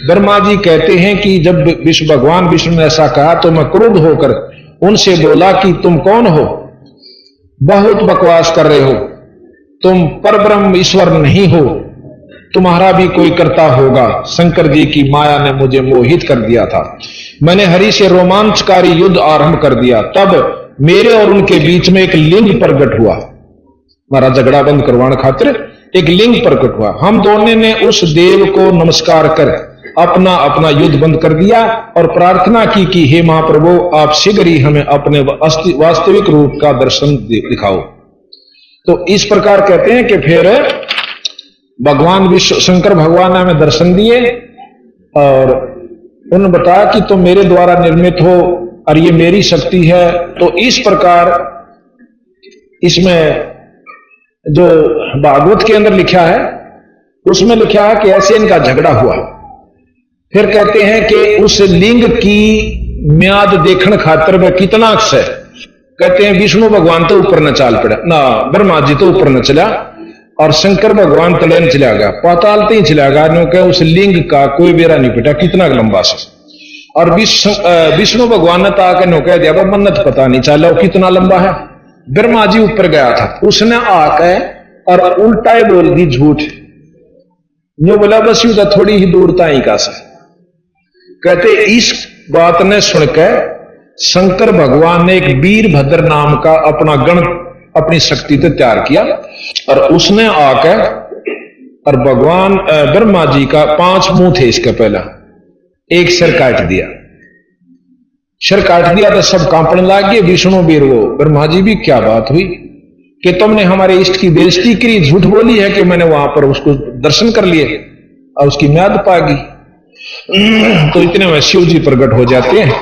ब्रह्मा जी कहते हैं कि जब भगवान विष्णु ने ऐसा कहा तो मैं क्रोध होकर उनसे बोला कि तुम कौन हो, बहुत बकवास कर रहे हो, तुम परब्रह्म ईश्वर नहीं हो, तुम्हारा भी कोई कर्ता होगा। शंकर जी की माया ने मुझे मोहित कर दिया था। मैंने हरि से रोमांचकारी युद्ध आरंभ कर दिया। तब मेरे और उनके बीच में एक लिंग प्रकट हुआ। हमारा झगड़ा बंद करवाने खातिर एक लिंग प्रकट हुआ। हम दोनों ने उस देव को नमस्कार कर अपना अपना युद्ध बंद कर दिया और प्रार्थना की कि हे महाप्रभु, आप शीघ्र ही हमें अपने वास्तविक रूप का दर्शन दिखाओ। तो इस प्रकार कहते हैं कि फिर भगवान विश्व शंकर भगवान ने हमें दर्शन दिए और उन्होंने बताया कि तुम मेरे द्वारा निर्मित हो और ये मेरी शक्ति है। तो इस प्रकार इसमें जो भागवत के अंदर लिखा है उसमें लिखा है कि ऐसे इनका झगड़ा हुआ। फिर कहते हैं कि उस लिंग की म्याद देखने खातर वह कितना अक्स है। कहते हैं विष्णु भगवान तो ऊपर न चाल पड़ा ना, ब्रह्मा जी तो ऊपर न चला और शंकर भगवान तले न चला गया, पाताल ही चला गया, क्योंकि उस लिंग का कोई बेरा नहीं पिटा कितना लंबा से। और विष्णु भगवान ने ताकि नो कह दिया मन्नत पता नहीं चला वो कितना लंबा है। ब्रह्मा जी ऊपर गया था, उसने आके और उल्टा ही बोल दी झूठ, जो बोला बस यू थोड़ी ही दूरता ही का से। कहते इस बात ने सुनकर शंकर भगवान ने एक वीरभद्र नाम का अपना गण अपनी शक्ति से तैयार किया और उसने आकर और भगवान ब्रह्मा जी का 5 मुंह थे इसका पहला, एक सिर काट दिया। सिर काट दिया तो सब कांपने लग गए, विष्णु वीर वो ब्रह्मा जी भी क्या बात हुई कि तुमने हमारे इष्ट की बेइज्जती करी, झूठ बोली है कि मैंने वहां पर उसको दर्शन कर लिए और उसकी म्याद पागी। तो इतने में शिव जी प्रकट हो जाते हैं,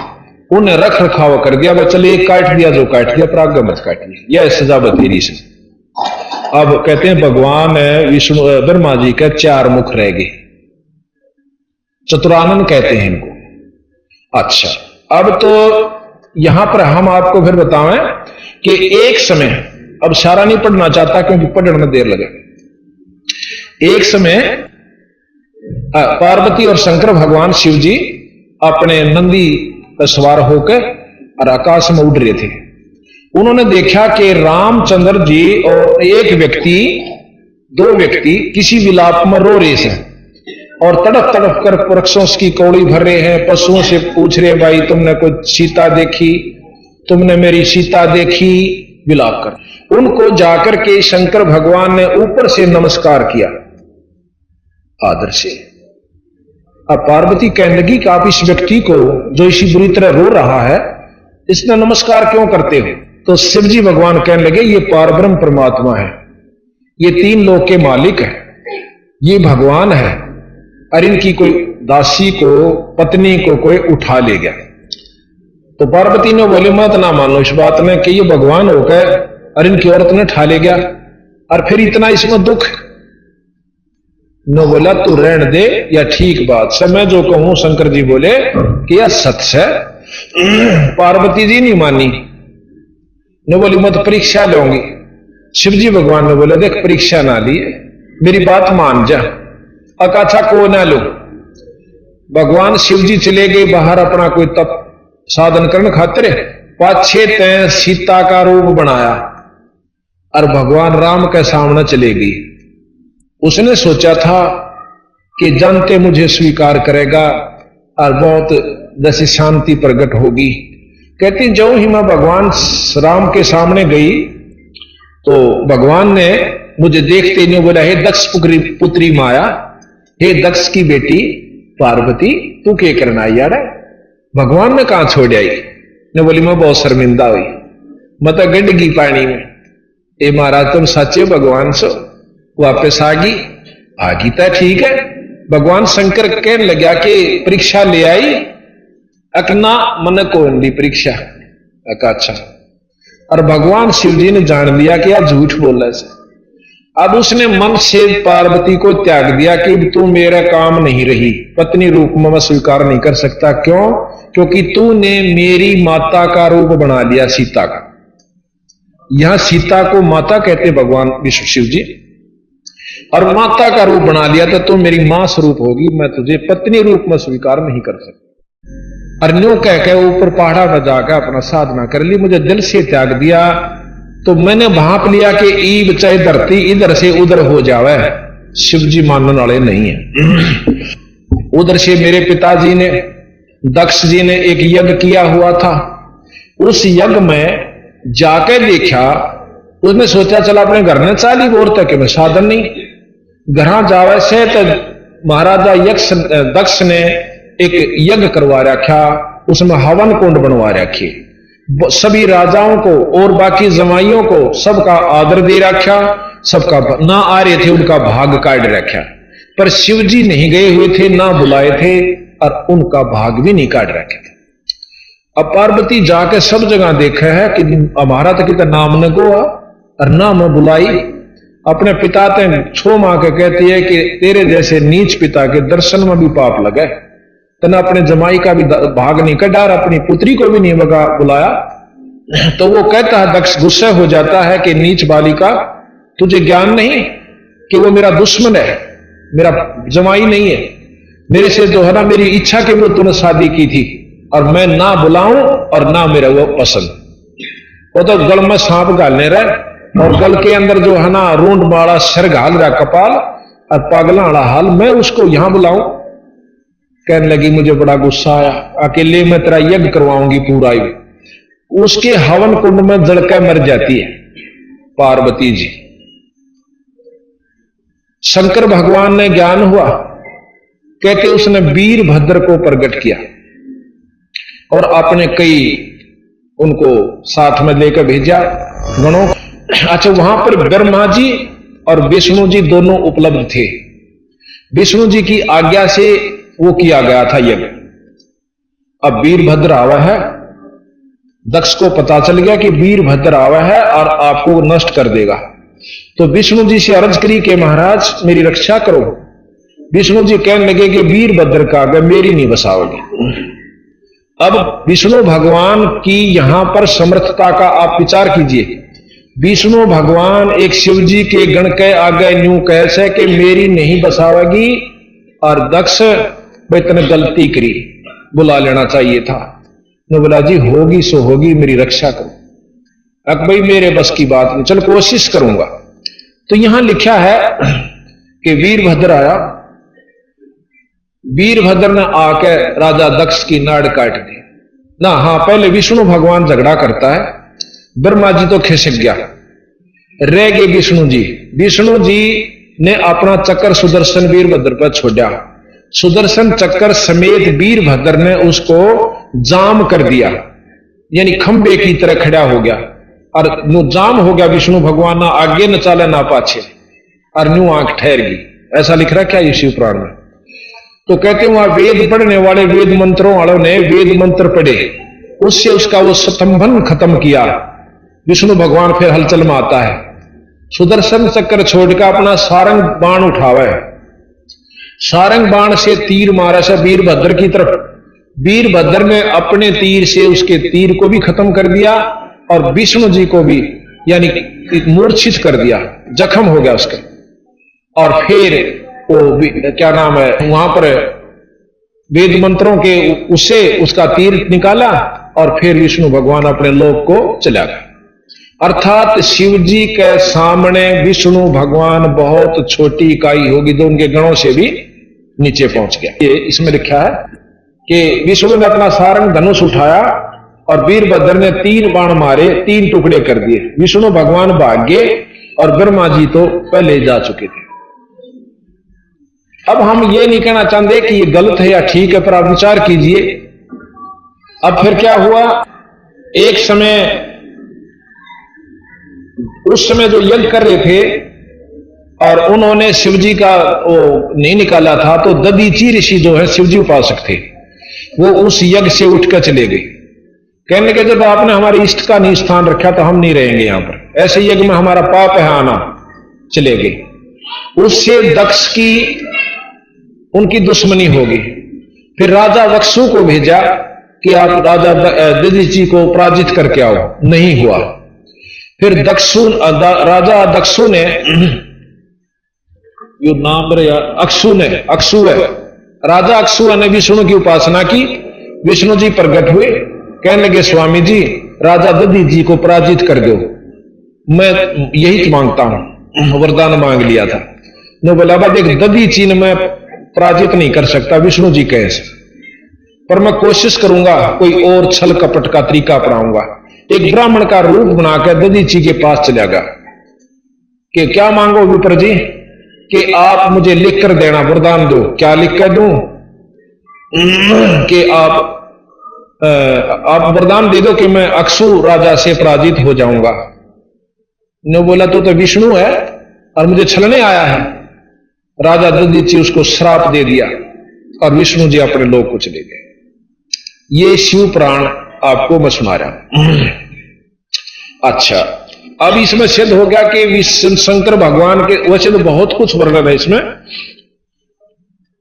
उन्हें रख रखाव कर दिया, वह चले एक काट दिया जो काट दिया, प्राज्ञ मत काट दिया, यह सजा बतेरी से। अब कहते हैं भगवान विष्णु ब्रह्मा जी के 4 मुख रह गए, चतुरानन कहते हैं इनको। अच्छा, अब तो यहां पर हम आपको फिर बताएं कि एक समय, अब सारा नहीं पढ़ना चाहता क्योंकि पढ़ने में देर लगे। एक समय पार्वती और शंकर भगवान शिव जी अपने नंदी पर सवार होकर और आकाश में उड़ रहे थे। उन्होंने देखा कि रामचंद्र जी और एक व्यक्ति 2 व्यक्ति किसी विलाप में रो रहे हैं और तड़प तड़प कर वृक्षों की कौड़ी भर रहे हैं, पशुओं से पूछ रहे भाई तुमने कोई सीता देखी, तुमने मेरी सीता देखी, विलाप कर। उनको जाकर के शंकर भगवान ने ऊपर से नमस्कार किया आदर से। अब पार्वती कहने लगी कि आप इस व्यक्ति को जो इसी बुरी तरह रो रहा है इसने नमस्कार क्यों करते हो? तो शिव जी भगवान कहने लगे ये पारब्रह्म परमात्मा है, ये 3 लोक के मालिक है, ये भगवान है और इनकी कोई दासी को पत्नी को कोई उठा ले गया। तो पार्वती ने बोले मत ना मानो इस बात में कि ये भगवान होकर और इनकी औरत ने उठा ले गया और फिर इतना इसमें दुख न। बोला तू रहने दे या ठीक बात से, मैं जो कहूं शंकर जी बोले कि यह सच है। पार्वती जी नहीं मानी, न बोली मत परीक्षा लूंगी। शिव जी भगवान ने बोले देख परीक्षा ना लिए, मेरी बात मान जा, अकाछा को ना लो। भगवान शिव जी चले गए बाहर अपना कोई तप साधन करने खातिर, पाछे तय सीता का रूप बनाया और भगवान राम के सामने चले गई। उसने सोचा था कि जानते मुझे स्वीकार करेगा और बहुत जैसी शांति प्रकट होगी। कहती जो ही मैं भगवान राम के सामने गई तो भगवान ने मुझे देखते नहीं बोला हे दक्ष पुत्री माया, हे दक्ष की बेटी पार्वती तू क्या करना यार? भगवान ने कहां छोड़ आई? ने बोली मैं बहुत शर्मिंदा हुई, मैं तो गड्ढ गई पानी में। ए महाराज तुम सच्चे भगवान सो? वापस आ गई तो ठीक है। भगवान शंकर कहने लगा कि परीक्षा ले आई अकना मन को परीक्षा अच्छा। और भगवान शिव जी ने जान लिया कि यार झूठ बोल रहा है। अब उसने मन से पार्वती को त्याग दिया कि तू मेरा काम नहीं रही, पत्नी रूप में मैं स्वीकार नहीं कर सकता। क्यों? क्योंकि तूने मेरी माता का रूप बना लिया, सीता का। यहां सीता को माता कहते भगवान विष्णु शिव जी, और माता का रूप बना लिया तो तुम मेरी मां स्वरूप होगी, मैं तुझे पत्नी रूप में स्वीकार नहीं कर सकता। और न्यू कह के ऊपर पहाड़ा पर जाकर अपना साधना कर ली, मुझे दिल से त्याग दिया। तो मैंने भाप लिया कि ईब चाहे धरती इधर से उधर हो जावे। शिव जी मानने वाले नहीं है। उधर से मेरे पिताजी ने दक्ष जी ने एक यज्ञ किया हुआ था, उस यज्ञ में जाके देखा, उसने सोचा चला अपने घर में चाली बोर तक में साधन नहीं, घर जावे से तो महाराजा दक्ष ने एक यज्ञ करवा रखा, उसमें हवन कुंड बनवा रखे। सभी राजाओं को और बाकी जमाइयों को सबका आदर दे रखा, सबका ना आ रहे थे उनका भाग काट रखा, पर शिव जी नहीं गए हुए थे, ना बुलाए थे और उनका भाग भी नहीं काट रखे थे। अब पार्वती जाके सब जगह देखा है कि हमारा तो कितना नाम न गोआ और ना मैं बुलाई। अपने पिता ते छो मां के कहती है कि तेरे जैसे नीच पिता के दर्शन में भी पाप लगे, तना अपने जमाई का भी भाग नहीं कटा, अपनी पुत्री को भी नहीं बुलाया। तो वो कहता है, दक्ष गुस्से हो जाता है कि नीच बालिका, तुझे ज्ञान नहीं कि वो मेरा दुश्मन है, मेरा जमाई नहीं है, मेरे से जो है ना मेरी इच्छा के विरुद्ध तूने शादी की थी और मैं ना बुलाऊं और ना मेरा वो पसंद। वो तो गल में सांप घालने रहे और गल के अंदर जो है ना रूंड माड़ा सर घाल रहा कपाल और पागला वाला हाल, मैं उसको यहां बुलाऊं। कहने लगी मुझे बड़ा गुस्सा आया, अकेले मैं तेरा यज्ञ करवाऊंगी पूरा ही। उसके हवन कुंड में जड़कर मर जाती है पार्वती जी। शंकर भगवान ने ज्ञान हुआ, कहते उसने वीरभद्र को प्रकट किया और आपने कई उनको साथ में लेकर भेजा गणों। अच्छा, वहां पर ब्रह्मा जी और विष्णु जी दोनों उपलब्ध थे। विष्णु जी की आज्ञा से वो किया गया था यज्ञ। अब वीरभद्र आवा है, दक्ष को पता चल गया कि वीरभद्र आवा है और आपको नष्ट कर देगा। तो विष्णु जी से अर्ज करी कि महाराज मेरी रक्षा करो। विष्णु जी कहने लगे कि वीरभद्र का आगे मेरी नहीं बसाओगे। अब विष्णु भगवान की यहां पर समर्थता का आप विचार कीजिए। विष्णु भगवान एक शिव जी के गण के आगे न्यू कैसे कि मेरी नहीं बसावेगी, और दक्ष भाई तने गलती करी, बुला लेना चाहिए था। ने बोला जी होगी सो होगी, मेरी रक्षा करो। अब भाई मेरे बस की बात नहीं, चल कोशिश करूंगा। तो यहां लिखा है कि वीरभद्र आया, वीरभद्र ने आके राजा दक्ष की नाड़ काट दी ना। हाँ, पहले विष्णु भगवान झगड़ा करता है, ब्रह्मा जी तो खिसक गया, रह गए विष्णु जी। विष्णु जी ने अपना चक्कर सुदर्शन वीरभद्र पर छोड़ा, सुदर्शन चक्कर समेत वीरभद्र ने उसको जाम कर दिया, यानी खंबे की तरह खड़ा हो गया और न्यू जाम हो गया। विष्णु भगवान ना आगे न चाले ना पाछे और न्यू आंख ठहर गई। ऐसा लिख रहा क्या ये शिव पुराण में। तो कहते हैं वहां वेद पढ़ने वाले वेद मंत्रों वालों ने वेद मंत्र पढ़े, उससे उसका वो स्तंभन खत्म किया। विष्णु भगवान फिर हलचल में आता है, सुदर्शन चक्कर छोड़कर अपना सारंग बाण उठावा है, सारंग बाण से तीर मारा से वीरभद्र की तरफ। वीरभद्र ने अपने तीर से उसके तीर को भी खत्म कर दिया और विष्णु जी को भी यानी मूर्छित कर दिया, जख्म हो गया उसका। और फिर वो क्या नाम है वहां पर वेद मंत्रों के उससे उसका तीर निकाला और फिर विष्णु भगवान अपने लोक को चला गया। अर्थात शिव जी के सामने विष्णु भगवान बहुत छोटी इकाई होगी, जो उनके गणों से भी नीचे पहुंच गया। ये इसमें लिखा है कि विष्णु ने अपना सारंग धनुष उठाया और वीरभद्र ने 3 बाण मारे, 3 टुकड़े कर दिए। विष्णु भगवान भाग गए और ब्रह्मा जी तो पहले जा चुके थे। अब हम ये नहीं कहना चाहते कि ये गलत है या ठीक है, पर आप विचार कीजिए। अब फिर क्या हुआ, एक समय उस समय जो यज्ञ कर रहे थे और उन्होंने शिवजी का वो नहीं निकाला था, तो दधीची ऋषि जो है शिवजी उपासक थे, वो उस यज्ञ से उठकर चले गए। कहने लगे जब आपने हमारे इष्ट का नहीं स्थान रखा तो हम नहीं रहेंगे यहां पर, ऐसे यज्ञ में हमारा पाप है आना, चले गए। उससे दक्ष की उनकी दुश्मनी होगी। फिर राजा वक्षु को भेजा कि आप राजा दधीची को पराजित करके आओ, नहीं हुआ। फिर राजा दक्षु ने यो नाम अक्षु है, राजा अक्षु ने विष्णु की उपासना की। विष्णु जी प्रकट हुए, कहने लगे स्वामी जी राजा दधीची को पराजित कर दो, मैं यही मांगता हूं, वरदान मांग लिया था। नो बोला देख दधीची ने मैं पराजित नहीं कर सकता, विष्णु जी कैसे, पर मैं कोशिश करूंगा, कोई और छल कपट का तरीका अपनाऊंगा। एक ब्राह्मण का रूप बनाकर दधीची के पास चला गया कि क्या मांगो विप्र जी, कि आप मुझे लिख कर देना, वरदान दो। क्या लिख कर दूं? कि आप आप वरदान दे दो कि मैं अक्षु राजा से पराजित हो जाऊंगा। ने बोला तो विष्णु है और मुझे छलने आया है। राजा दधीची उसको श्राप दे दिया और विष्णु जी अपने लोक को चले गए। ये शिव पुराण आपको मैं सुना रहा हूं। अच्छा, अब इसमें सिद्ध हो गया कि शंकर भगवान के, वैसे तो बहुत कुछ वर्णन है इसमें,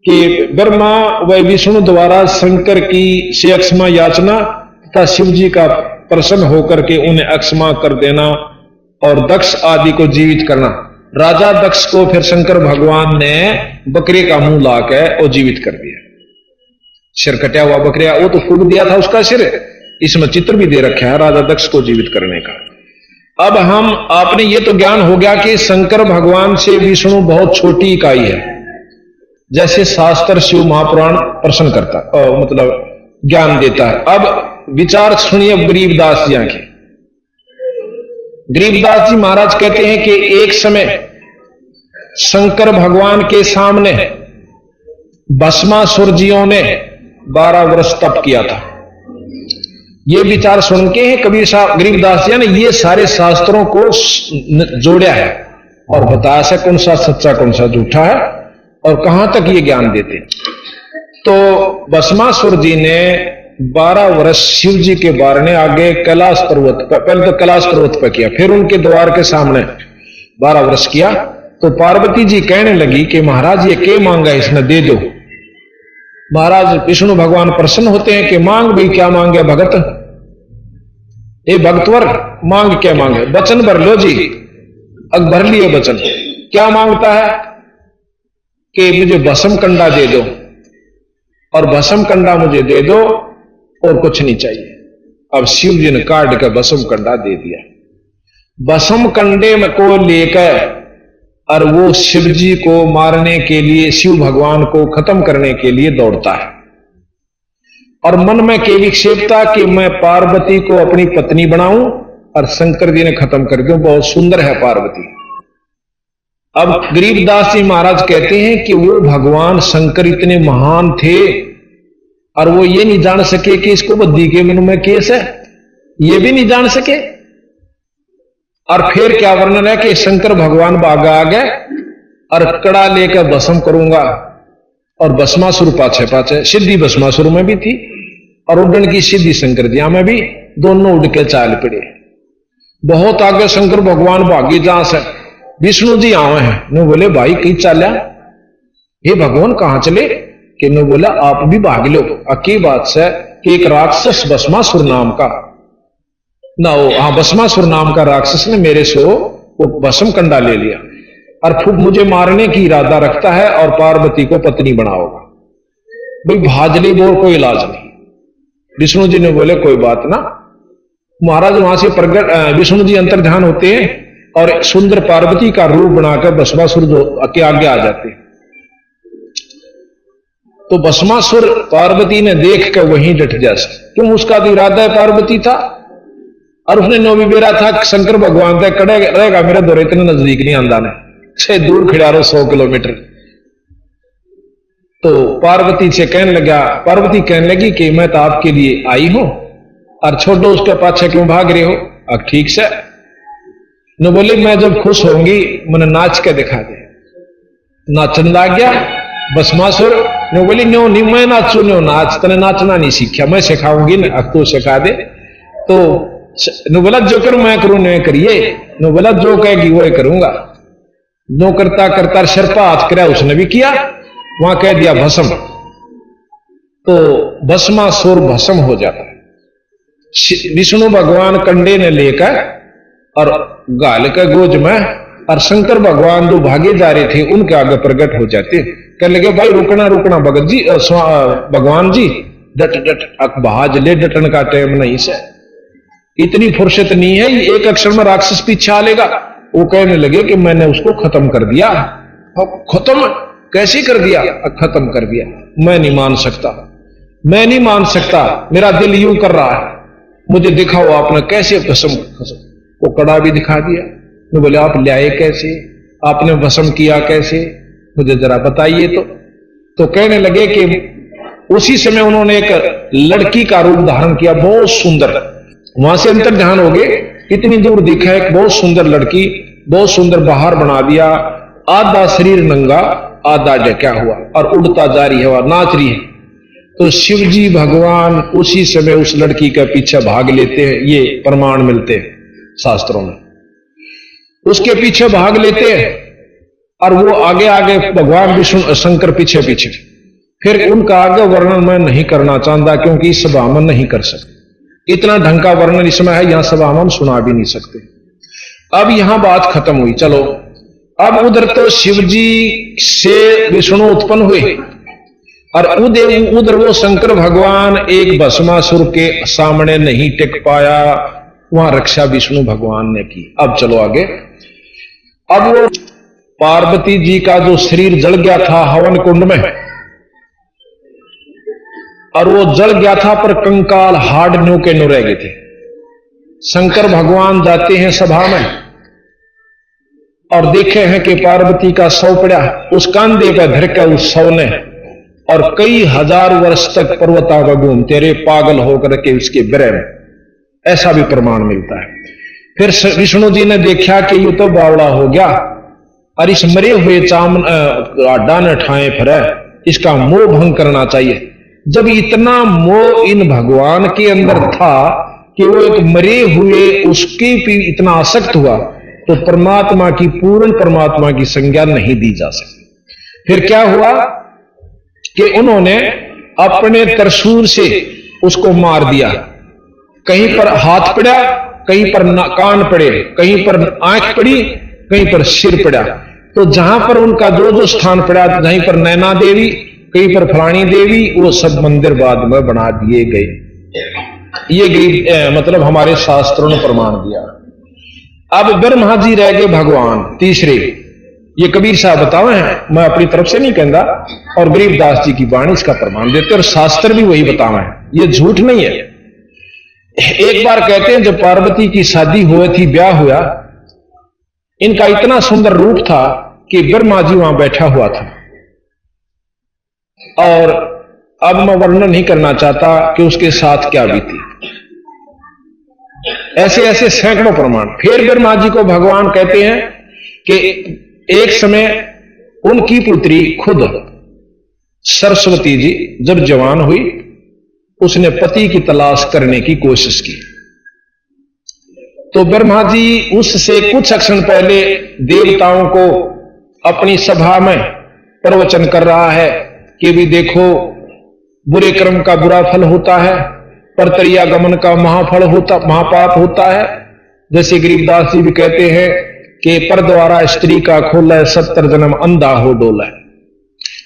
कि ब्रह्मा व विष्णु द्वारा शंकर की से अक्षमा याचना तथा शिव जी का प्रसन्न होकर के उन्हें अक्षमा कर देना और दक्ष आदि को जीवित करना। राजा दक्ष को फिर शंकर भगवान ने बकरे का मुंह लाकर और जीवित कर दिया। सिर कटा हुआ बकरिया, वो तो फूक दिया था उसका सिर। इसमें चित्र भी दे रखा है राजा दक्ष को जीवित करने का। अब आपने ये तो ज्ञान हो गया कि शंकर भगवान से विष्णु बहुत छोटी इकाई है, जैसे शास्त्र शिव महापुराण प्रश्न करता मतलब ज्ञान देता है। अब विचार सुनिए गरीबदास जी के। गरीबदास जी महाराज कहते हैं कि एक समय शंकर भगवान के सामने भस्मासुर जियों ने 12 वर्ष तप किया था। ये विचार सुन के है कबीर साहब गरीबदास जी ने ये सारे शास्त्रों को जोड़ा है और बताया से कौन सा सच्चा कौन सा झूठा है और कहां तक ये ज्ञान देते। तो भस्मासुर जी ने 12 वर्ष शिव जी के बारने आगे कैलाश पर्वत पर, पहले तो कैलाश पर्वत पर किया, फिर उनके द्वार के सामने 12 वर्ष किया। तो पार्वती जी कहने लगी कि महाराज ये क्या मांगा इसने दे दो। महाराज विष्णु भगवान प्रसन्न होते हैं कि मांग भी क्या मांगे भगत, ये भक्तवर मांग क्या मांगे, वचन भर लो जी। अब भर लिए वचन। क्या मांगता है कि मुझे भस्म कंडा दे दो और भस्म कंडा मुझे दे दो और कुछ नहीं चाहिए। अब शिव जी ने काट कर भस्म कंडा दे दिया। भस्म कंडे में को लेकर और वो शिव जी को मारने के लिए, शिव भगवान को खत्म करने के लिए दौड़ता है और मन में के विक्षेपता कि मैं पार्वती को अपनी पत्नी बनाऊं और शंकर जी ने खत्म कर दूं। बहुत सुंदर है पार्वती। अब गरीबदास जी महाराज कहते हैं कि वो भगवान शंकर इतने महान थे और वो ये नहीं जान सके कि इसको बद्दी के मन में केस है, ये भी नहीं जान सके। और फिर क्या वर्णन है कि शंकर भगवान भागा आ गए और कड़ा लेकर भस्म करूंगा और भस्मासुर पाछे पाछे। सिद्धि भस्मासुर में भी थी और उड्डन की सिद्धि शंकर जी में भी, दोनों उड़ के चाल पड़े। बहुत आगे शंकर भगवान भागी जहां से विष्णु जी आवे हैं। नो बोले भाई कहीं चाल्या, ये भगवान कहां चले? कि नो बोला आप भी भाग लो। अकी बात से कि एक राक्षस भस्मासुर नाम का ना हो, हाँ भस्मासुर नाम का राक्षस ने मेरे से वो भस्म कंडा ले लिया और खूब मुझे मारने की इरादा रखता है और पार्वती को पत्नी बनाओगा। भाई भाजली बोल कोई इलाज नहीं। विष्णु जी ने बोले कोई बात ना। महाराज वहां से प्रगट विष्णु जी अंतर ध्यान होते हैं और सुंदर पार्वती का रूप बनाकर भस्मासुर के आगे आ जाते हैं। तो भस्मासुर पार्वती ने देख कर वहीं डट जाए, क्यों उसका तो इरादा है पार्वती था और उसने नो भी बेरा था शंकर भगवान तक कड़े रहेगा मेरे दौरे इतने नजदीक नहीं आंदा ने, से दूर खड़ा रहो 100 किलोमीटर। तो पार्वती से कहने लगा, पार्वती कहने लगी कि मैं तो आपके लिए आई हूं और छोड़ो उसके पाछे क्यों भाग रहे हो। अब ठीक से न बोले मैं जब खुश होंगी मैंने नाच के दिखा दे। नाचन लग गया भस्मासुर। न बोली न्यो नहीं मैं नाचू, न्यो नाच, तने नाचना नहीं सीखा, मैं सिखाऊंगी ना, अब तो सिखा दे। तो नो बोला जो करूं मैं करूं, नहीं करिए। नो बोला जो कहेगी वो करूंगा। नो करता करता शर्पा हाथ करा, उसने भी किया, वहां कह दिया भस्म। तो भस्मासुर भस्म हो जाता है। विष्णु भगवान कंडे ने लेकर और गाल का गोज में और शंकर भगवान जो भागे जा रहे थे उनके आगे प्रकट हो जाते। कहने लगे भाई रुकना रुकना भगत जी, भगवान जी डट डट, भाज ले, डटन का टाइम नहीं से, इतनी फुर्सत नहीं है, एक अक्षर में राक्षस पीछे आ लेगा। वो कहने लगे कि मैंने उसको खत्म कर दिया। खत्म कैसे कर दिया? खत्म कर दिया। मैं नहीं मान सकता, मैं नहीं मान सकता, मेरा दिल यूं कर रहा है, मुझे दिखाओ आपने कैसे भस्म। वो कड़ा भी दिखा दिया। मैं बोले आप लाए कैसे, आपने भस्म किया कैसे, मुझे जरा बताइए। तो कहने लगे कि उसी समय उन्होंने एक लड़की का रूप धारण किया, बहुत सुंदर। वहां से अंतर ध्यान हो गए, इतनी दूर दिखा एक बहुत सुंदर लड़की, बहुत सुंदर बाहर बना दिया, आधा शरीर नंगा आधा ढका हुआ और उड़ता जा रही है और नाच रही है। तो शिव जी भगवान उसी समय उस लड़की के पीछे भाग लेते हैं, ये प्रमाण मिलते हैं शास्त्रों में। उसके पीछे भाग लेते हैं और वो आगे आगे भगवान विष्णु शंकर पीछे पीछे। फिर उनका आगे वर्णन मैं नहीं करना चाहता क्योंकि इस सभा में नहीं कर सकते, इतना ढंग का वर्णन इसमें है, यहां सभा में सुना भी नहीं सकते। अब यहां बात खत्म हुई। चलो अब उधर तो शिव जी से विष्णु उत्पन्न हुए और उधर वो शंकर भगवान एक भस्मासुर के सामने नहीं टिक पाया, वहां रक्षा विष्णु भगवान ने की। अब चलो आगे। अब वो पार्वती जी का जो शरीर जल गया था हवन कुंड में, और वो जल गया था पर कंकाल हाड न्यू के न्यू रह गए थे। शंकर भगवान जाते हैं सभा में और देखे हैं कि पार्वती का शव पड़ा, उस कांधे पर धर के उस शव ने, और कई हजार वर्ष तक पर्वता में घूमते रहे पागल होकर के उसके विरह में, ऐसा भी प्रमाण मिलता है। फिर विष्णु जी ने देखा कि ये तो बावड़ा हो गया और इस मरे हुए हड्डा ने ठाए फिर इसका मोह भंग करना चाहिए। जब इतना मोह इन भगवान के अंदर था कि वो एक मरे हुए उसके भी इतना आसक्त हुआ, तो परमात्मा की पूर्ण परमात्मा की संज्ञा नहीं दी जा सकती। फिर क्या हुआ कि उन्होंने अपने त्रिशूल से उसको मार दिया। कहीं पर हाथ पड़ा, कहीं पर कान पड़े, कहीं पर आंख पड़ी, कहीं पर सिर पड़ा। तो जहां पर उनका जो जो स्थान पड़ा, कहीं पर नैना देवी, कहीं पर फलानी देवी, वो सब मंदिर बाद में बना दिए गए। ये गरीब मतलब हमारे शास्त्रों ने प्रमाण दिया। अब ब्रह्मा जी रह गए भगवान तीसरे, ये कबीर साहब बतावे हैं, मैं अपनी तरफ से नहीं कहता, और गरीबदास जी की वाणी इसका प्रमाण देते, और शास्त्र भी वही बतावे हैं, ये झूठ नहीं है। एक बार कहते हैं जब पार्वती की शादी हुई थी, ब्याह हुआ, इनका इतना सुंदर रूप था कि ब्रह्मा जी वहां बैठा हुआ था, और अब मैं वर्णन नहीं करना चाहता कि उसके साथ क्या बीती। ऐसे ऐसे सैकड़ों प्रमाण। फिर ब्रह्मा जी को भगवान कहते हैं कि एक समय उनकी पुत्री खुद सरस्वती जी जब जवान हुई, उसने पति की तलाश करने की कोशिश की। तो ब्रह्मा जी उससे कुछ क्षण पहले देवताओं को अपनी सभा में प्रवचन कर रहा है कि भी देखो, बुरे कर्म का बुरा फल होता है, परतरिया गमन का महाफल होता, महापाप होता है। जैसे गरीबदास जी भी कहते हैं कि पर द्वारा स्त्री का खोल 70 जन्म अंधा हो डोला,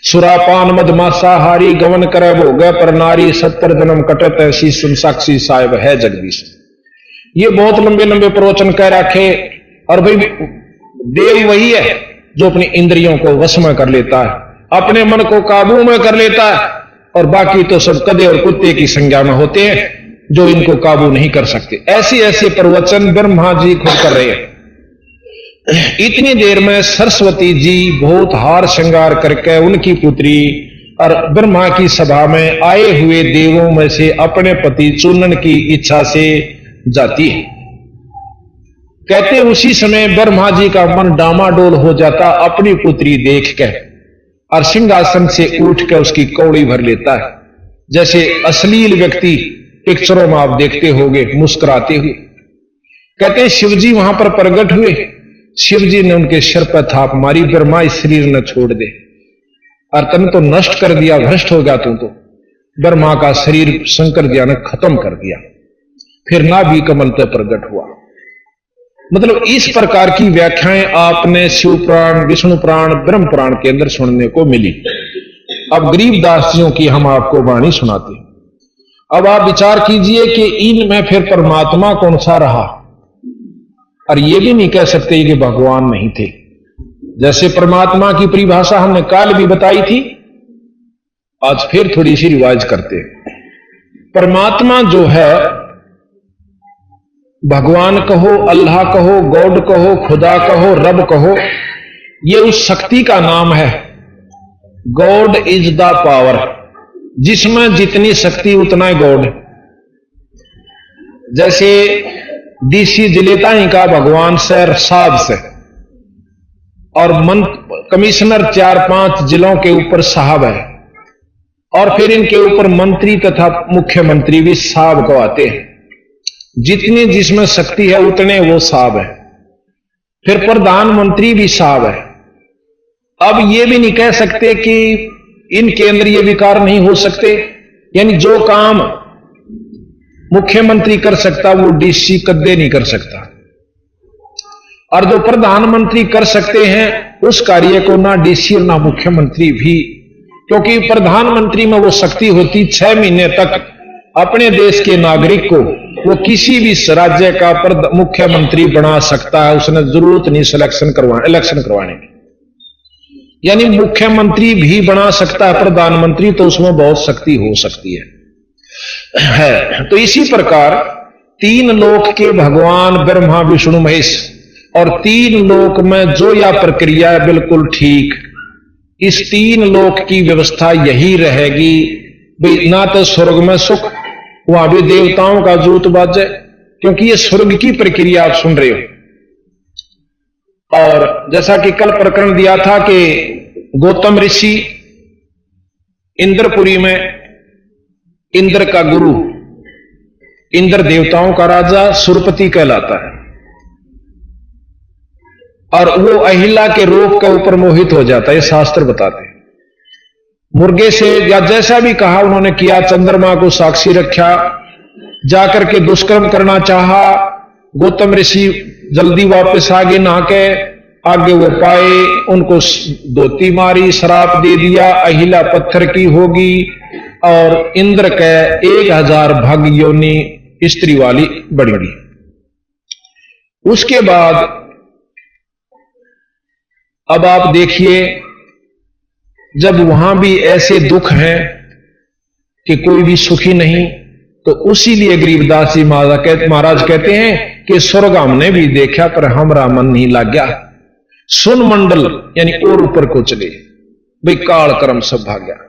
सुरापान मद मांसाहारी गमन करे भोग पर नारी 70 जन्म कटत ऐसी सुन साक्षी साहिब है जगदीश। ये बहुत लंबे लंबे प्रवचन कह रखे। और भाई देव वही है जो अपनी इंद्रियों को वश में कर लेता है, अपने मन को काबू में कर लेता है, और बाकी तो सब कदे और कुत्ते की संज्ञा में होते हैं जो इनको काबू नहीं कर सकते। ऐसे ऐसे प्रवचन ब्रह्मा जी खुद कर रहे हैं। इतनी देर में सरस्वती जी बहुत हार श्रृंगार करके उनकी पुत्री और ब्रह्मा की सभा में आए हुए देवों में से अपने पति चुनन की इच्छा से जाती है। कहते उसी समय ब्रह्मा जी का मन डामाडोल हो जाता अपनी पुत्री देख के, और सिंहासन से उठ कर उसकी कौड़ी भर लेता है, जैसे अश्लील व्यक्ति पिक्चरों में आप देखते होंगे मुस्कुराते हुए। कहते हैं शिवजी वहां पर प्रकट हुए, शिवजी ने उनके सिर पर थाप मारी, ब्रह्मा इस शरीर न छोड़ दे, और तन तो नष्ट कर दिया, भ्रष्ट हो गया तू तो। ब्रह्मा का शरीर शंकर जी ने खत्म कर दिया। फिर नाभि कमल पर प्रकट हुआ। मतलब इस प्रकार की व्याख्याएं आपने शिव पुराण, विष्णु पुराण, ब्रह्म पुराण के अंदर सुनने को मिली। अब गरीबदास जियों की हम आपको वाणी सुनाते हैं। अब आप विचार कीजिए कि इनमें फिर परमात्मा कौन सा रहा, और ये भी नहीं कह सकते कि भगवान नहीं थे। जैसे परमात्मा की परिभाषा हमने काल भी बताई थी, आज फिर थोड़ी सी रिवाइज करते हैं। परमात्मा जो है, भगवान कहो, अल्लाह कहो, गॉड कहो, खुदा कहो, रब कहो, ये उस शक्ति का नाम है। गॉड इज द पावर, जिसमें जितनी शक्ति उतना ही गॉड। जैसे डीसी जिलेता ही का भगवान से साध से, और कमिश्नर 4-5 जिलों के ऊपर साहब है, और फिर इनके ऊपर मंत्री तथा मुख्यमंत्री भी साहब को आते हैं। जितनी जिसमें शक्ति है उतने वो साहब है। फिर प्रधानमंत्री भी साहब है। अब ये भी नहीं कह सकते कि इनके अंदर ये विकार नहीं हो सकते, यानी जो काम मुख्यमंत्री कर सकता वो डीसी कद्दे नहीं कर सकता, और जो प्रधानमंत्री कर सकते हैं उस कार्य को ना डीसी और ना मुख्यमंत्री भी, क्योंकि प्रधानमंत्री में वो शक्ति होती 6 महीने तक अपने देश के नागरिक को वो किसी भी राज्य का मुख्यमंत्री बना सकता है, उसने जरूरत नहीं इलेक्शन करवाने की। यानी मुख्यमंत्री भी बना सकता है प्रधानमंत्री, तो उसमें बहुत शक्ति हो सकती है। तो इसी प्रकार 3 लोक के भगवान ब्रह्मा विष्णु महेश, और 3 लोक में जो यह प्रक्रिया है बिल्कुल ठीक, इस 3 लोक की व्यवस्था यही रहेगी भाई। ना तो स्वर्ग में सुख, वहां भी देवताओं का जूत बाजे, क्योंकि ये स्वर्ग की प्रक्रिया आप सुन रहे हो। और जैसा कि कल प्रकरण दिया था कि गौतम ऋषि इंद्रपुरी में, इंद्र का गुरु, इंद्र देवताओं का राजा सुरपति कहलाता है, और वो अहिला के रूप के ऊपर मोहित हो जाता है, शास्त्र बताते हैं। मुर्गे से या जैसा भी कहा उन्होंने किया, चंद्रमा को साक्षी रखा, जाकर के दुष्कर्म करना चाहा। गौतम ऋषि जल्दी वापस आगे नहा के, आगे वो पाए, उनको धोती मारी, श्राप दे दिया, अहिला पत्थर की होगी, और इंद्र के 1000 भाग योनि स्त्री वाली बढ़ेगी। उसके बाद अब आप देखिए, जब वहां भी ऐसे दुख हैं कि कोई भी सुखी नहीं, तो उसी लिए गरीबदास जी महाराज कहते हैं कि स्वर्ग हमने भी देखा पर हमरा मन नहीं लग गया, सुन मंडल यानी और ऊपर को चले, भाई काल कर्म सब भाग गया।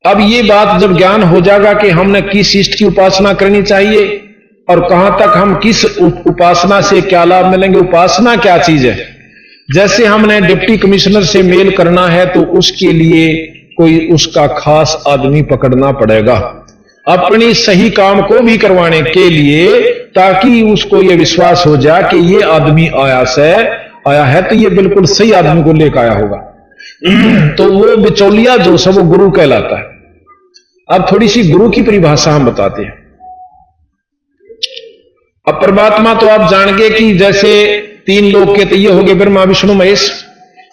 अब ये बात जब ज्ञान हो जाएगा कि हमने किस इष्ट की उपासना करनी चाहिए और कहां तक हम किस उपासना से क्या लाभ मिलेंगे, उपासना क्या चीज है। जैसे हमने डिप्टी कमिश्नर से मेल करना है तो उसके लिए कोई उसका खास आदमी पकड़ना पड़ेगा अपनी सही काम को भी करवाने के लिए, ताकि उसको यह विश्वास हो जाए कि ये आदमी आया है तो ये बिल्कुल सही आदमी को लेकर आया होगा। तो वो बिचौलिया जो सब वो गुरु कहलाता है। अब थोड़ी सी गुरु की परिभाषा हम बताते हैं। अब परमात्मा तो आप जान गए कि जैसे 3 लोक के तो ये हो गए ब्रह्मा विष्णु महेश,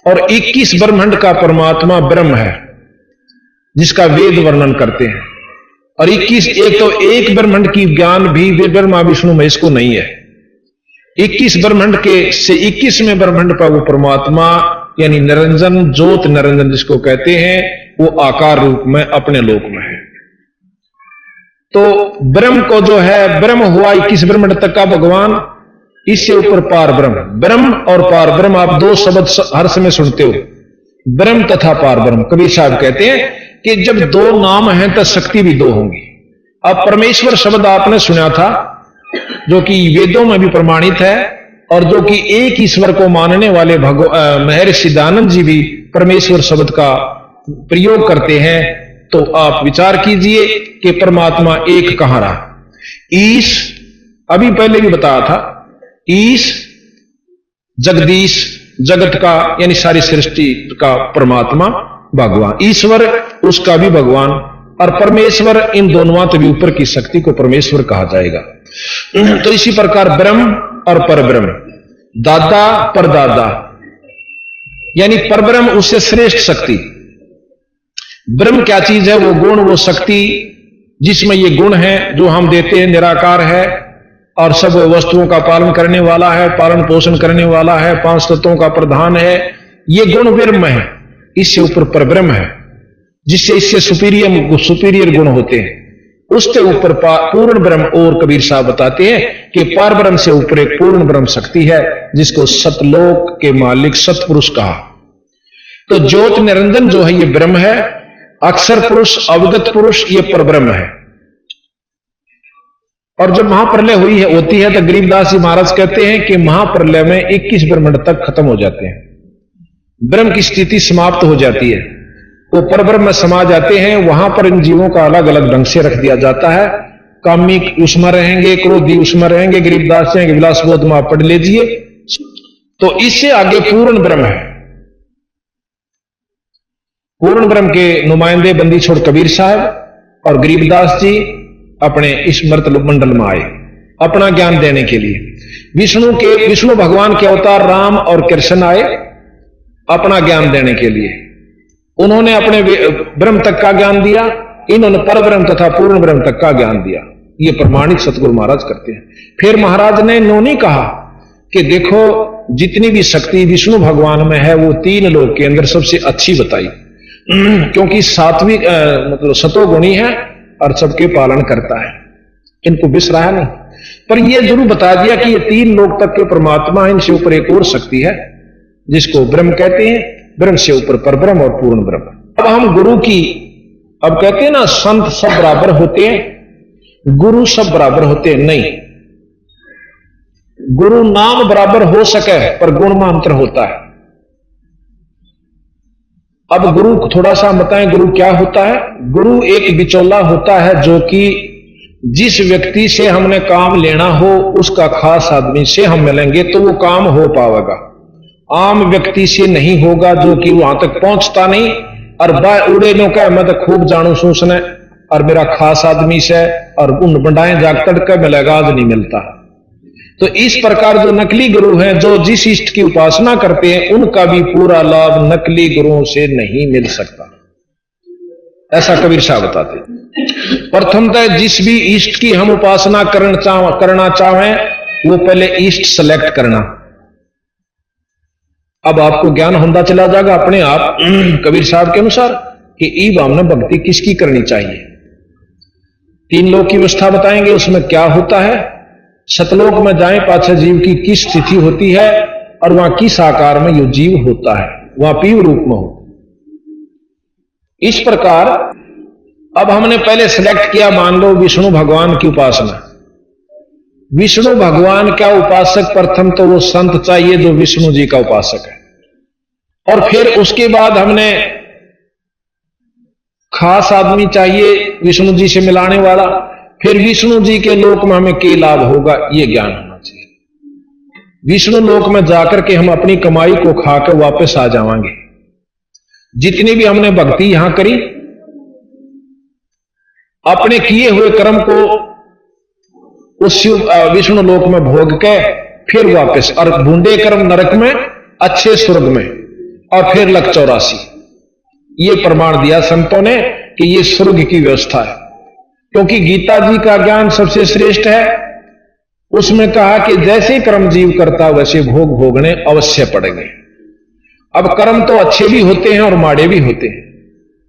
और 21 ब्रह्मांड का परमात्मा ब्रह्म है जिसका वेद वर्णन करते हैं। और 21 एक ब्रह्मांड की ज्ञान भी ब्रह्मा विष्णु महेश को नहीं है। 21 ब्रह्मांड के से 21वें ब्रह्मांड पर वो परमात्मा यानी निरंजन ज्योत निरंजन जिसको कहते हैं, वो आकार रूप में अपने लोक में है। तो ब्रह्म को जो है, ब्रह्म हुआ 21 ब्रह्मांड तक का भगवान, इससे ऊपर पार ब्रह्म। ब्रह्म और पार ब्रह्म आप 2 शब्द हर समय सुनते हो, ब्रह्म तथा पार ब्रह्म। कबीर साहब कहते हैं कि जब 2 नाम हैं तो शक्ति भी 2 होंगी। अब परमेश्वर शब्द आपने सुना था जो कि वेदों में भी प्रमाणित है, और जो कि एक ईश्वर को मानने वाले महर्षि दयानंद जी भी परमेश्वर शब्द का प्रयोग करते हैं। तो आप विचार कीजिए कि परमात्मा एक कहां रहा। ईश अभी पहले भी बताया था, ईश जगदीश जगत का यानी सारी सृष्टि का परमात्मा भगवान, ईश्वर उसका भी भगवान, और परमेश्वर इन दोनों से भी ऊपर की शक्ति को परमेश्वर कहा जाएगा। तो इसी प्रकार ब्रह्म और परब्रह्म, दादा परदादा यानी परब्रह्म उससे श्रेष्ठ शक्ति। ब्रह्म क्या चीज है? वो गुण, वो शक्ति जिसमें ये गुण है जो हम देते हैं, निराकार है और सब वस्तुओं का पालन करने वाला है, पालन पोषण करने वाला है, 5 तत्वों का प्रधान है। ये गुण ब्रह्म है, इससे ऊपर परब्रह्म है जिससे इससे सुपीरियर गुण होते हैं। उससे ऊपर पूर्ण ब्रह्म, और कबीर साहब बताते हैं कि पार ब्रह्म से ऊपर एक पूर्ण ब्रह्म शक्ति है जिसको सतलोक के मालिक सतपुरुष कहा। तो ज्योत निरंजन जो है ये ब्रह्म है, अक्षर पुरुष, अवगत पुरुष, ये परब्रह्म है। और जब महाप्रलय हुई है होती है तो गरीबदास जी महाराज कहते हैं कि महाप्रलय में 21 ब्रह्मांड तक खत्म हो जाते हैं, ब्रह्म की स्थिति समाप्त हो जाती है, वो परब्रह्म में समा जाते हैं। वहां पर इन जीवों का अलग अलग ढंग से रख दिया जाता है। कामिक उसमें रहेंगे, क्रोधी उसमें रहेंगे। गरीबदास जी के विलास बोध में आप पढ़ लीजिए। तो इससे आगे पूर्ण ब्रह्म है। पूर्ण ब्रह्म के नुमाइंदे बंदी छोड़ कबीर साहब और गरीबदास जी अपने इस मर्तब मंडल में आए अपना ज्ञान देने के लिए। विष्णु भगवान के अवतार राम और कृष्ण आए अपना ज्ञान देने के लिए। उन्होंने अपने ब्रह्म तक का ज्ञान दिया, इन्होंने पर ब्रह्म तथा पूर्ण ब्रह्म तक का ज्ञान दिया। ये प्रमाणित सतगुरु महाराज करते हैं। फिर महाराज ने इन्होंने कहा कि देखो जितनी भी शक्ति विष्णु भगवान में है वो 3 लोक के अंदर सबसे अच्छी बताई, क्योंकि सात्विक मतलब सतोगुणी है और सबके पालन करता है, इनको बिसराया नहीं। पर यह जरूर बता दिया कि ये 3 लोक तक के परमात्मा है, इनसे ऊपर एक और शक्ति है जिसको ब्रह्म कहते हैं, ब्रह्म से ऊपर परब्रह्म और पूर्ण ब्रह्म। अब हम गुरु की, अब कहते हैं ना संत सब बराबर होते हैं, गुरु सब बराबर होते हैं, नहीं। गुरु नाम बराबर हो सके पर गुण में अंतर होता है। अब गुरु थोड़ा सा बताएं गुरु क्या होता है। गुरु एक बिचौला होता है जो कि जिस व्यक्ति से हमने काम लेना हो उसका खास आदमी से हम मिलेंगे तो वो काम हो पाएगा। आम व्यक्ति से नहीं होगा जो कि वहां तक पहुंचता नहीं और उड़े नो का मैं तो खूब जानू सूसने और मेरा खास आदमी से और उन बंडाएं जाग तड़के मिलेगा, आज नहीं मिलता। तो इस प्रकार जो नकली गुरु हैं जो जिस इष्ट की उपासना करते हैं उनका भी पूरा लाभ नकली गुरुओं से नहीं मिल सकता, ऐसा कबीर साहब बताते हैं। प्रथमतः जिस भी इष्ट की हम उपासना करना चाहें वो पहले इष्ट सेलेक्ट करना। अब आपको ज्ञान होता चला जाएगा अपने आप कबीर साहब के अनुसार कि ई भावना भक्ति किसकी करनी चाहिए। 3 लोक की व्यवस्था बताएंगे उसमें क्या होता है। सतलोक में जाएं पाछे जीव की किस स्थिति होती है और वहां किस आकार में यह जीव होता है, वहां पीव रूप में हो। इस प्रकार अब हमने पहले सिलेक्ट किया, मान लो विष्णु भगवान की उपासना। विष्णु भगवान का उपासक प्रथम तो वो संत चाहिए जो विष्णु जी का उपासक है, और फिर उसके बाद हमने खास आदमी चाहिए विष्णु जी से मिलाने वाला। फिर विष्णु जी के लोक में हमें क्या लाभ होगा ये ज्ञान होना चाहिए। विष्णु लोक में जाकर के हम अपनी कमाई को खाकर वापस आ जाएंगे। जितनी भी हमने भक्ति यहां करी अपने किए हुए कर्म को उस विष्णु लोक में भोग के फिर वापस, और बूंदे कर्म नरक में, अच्छे स्वर्ग में, और फिर लक 84। ये प्रमाण दिया संतों ने कि ये स्वर्ग की व्यवस्था है, क्योंकि गीता जी का ज्ञान सबसे श्रेष्ठ है। उसमें कहा कि जैसे कर्म जीव करता वैसे भोग भोगने अवश्य पड़ेंगे। अब कर्म तो अच्छे भी होते हैं और माड़े भी होते हैं,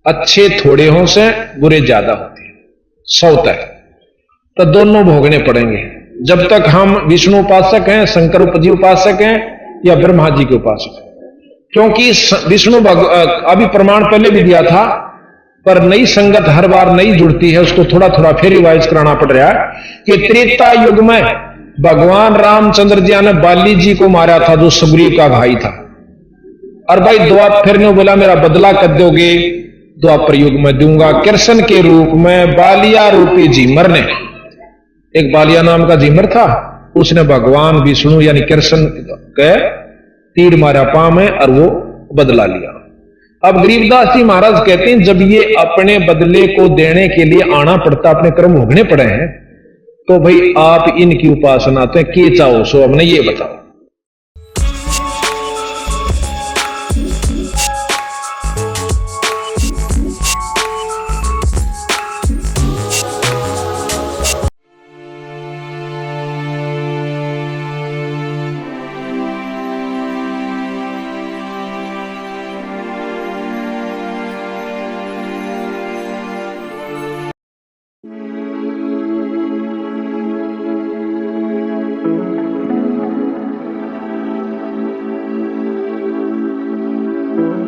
अच्छे थोड़े हों से बुरे ज्यादा होते हैं, 100 तक, तो दोनों भोगने पड़ेंगे। जब तक हम विष्णु उपासक हैं, शंकर जी उपासक हैं या ब्रह्मा जी के उपासक हैं। क्योंकि विष्णु अभी प्रमाण पहले भी दिया था पर नई संगत हर बार नई जुड़ती है, उसको थोड़ा थोड़ा फिर रिवाइज कराना पड़ रहा है कि त्रेता युग में भगवान रामचंद्र जी ने बाली जी को मारा था जो सुग्रीव का भाई था, और भाई द्वापर ने बोला मेरा बदला कर दोगे, द्वापर युग में दूंगा। कृष्ण के रूप में बालिया रूपी जीमर ने, एक बालिया नाम का जीमर था, उसने भगवान विष्णु यानी कृष्ण के तीर मारा पांव में और वो बदला लिया। अब गरीबदास जी महाराज कहते हैं जब ये अपने बदले को देने के लिए आना पड़ता, अपने कर्म भोगने पड़े हैं, तो भाई आप इनकी उपासना तो के चाहो सो हमने ये बताओ।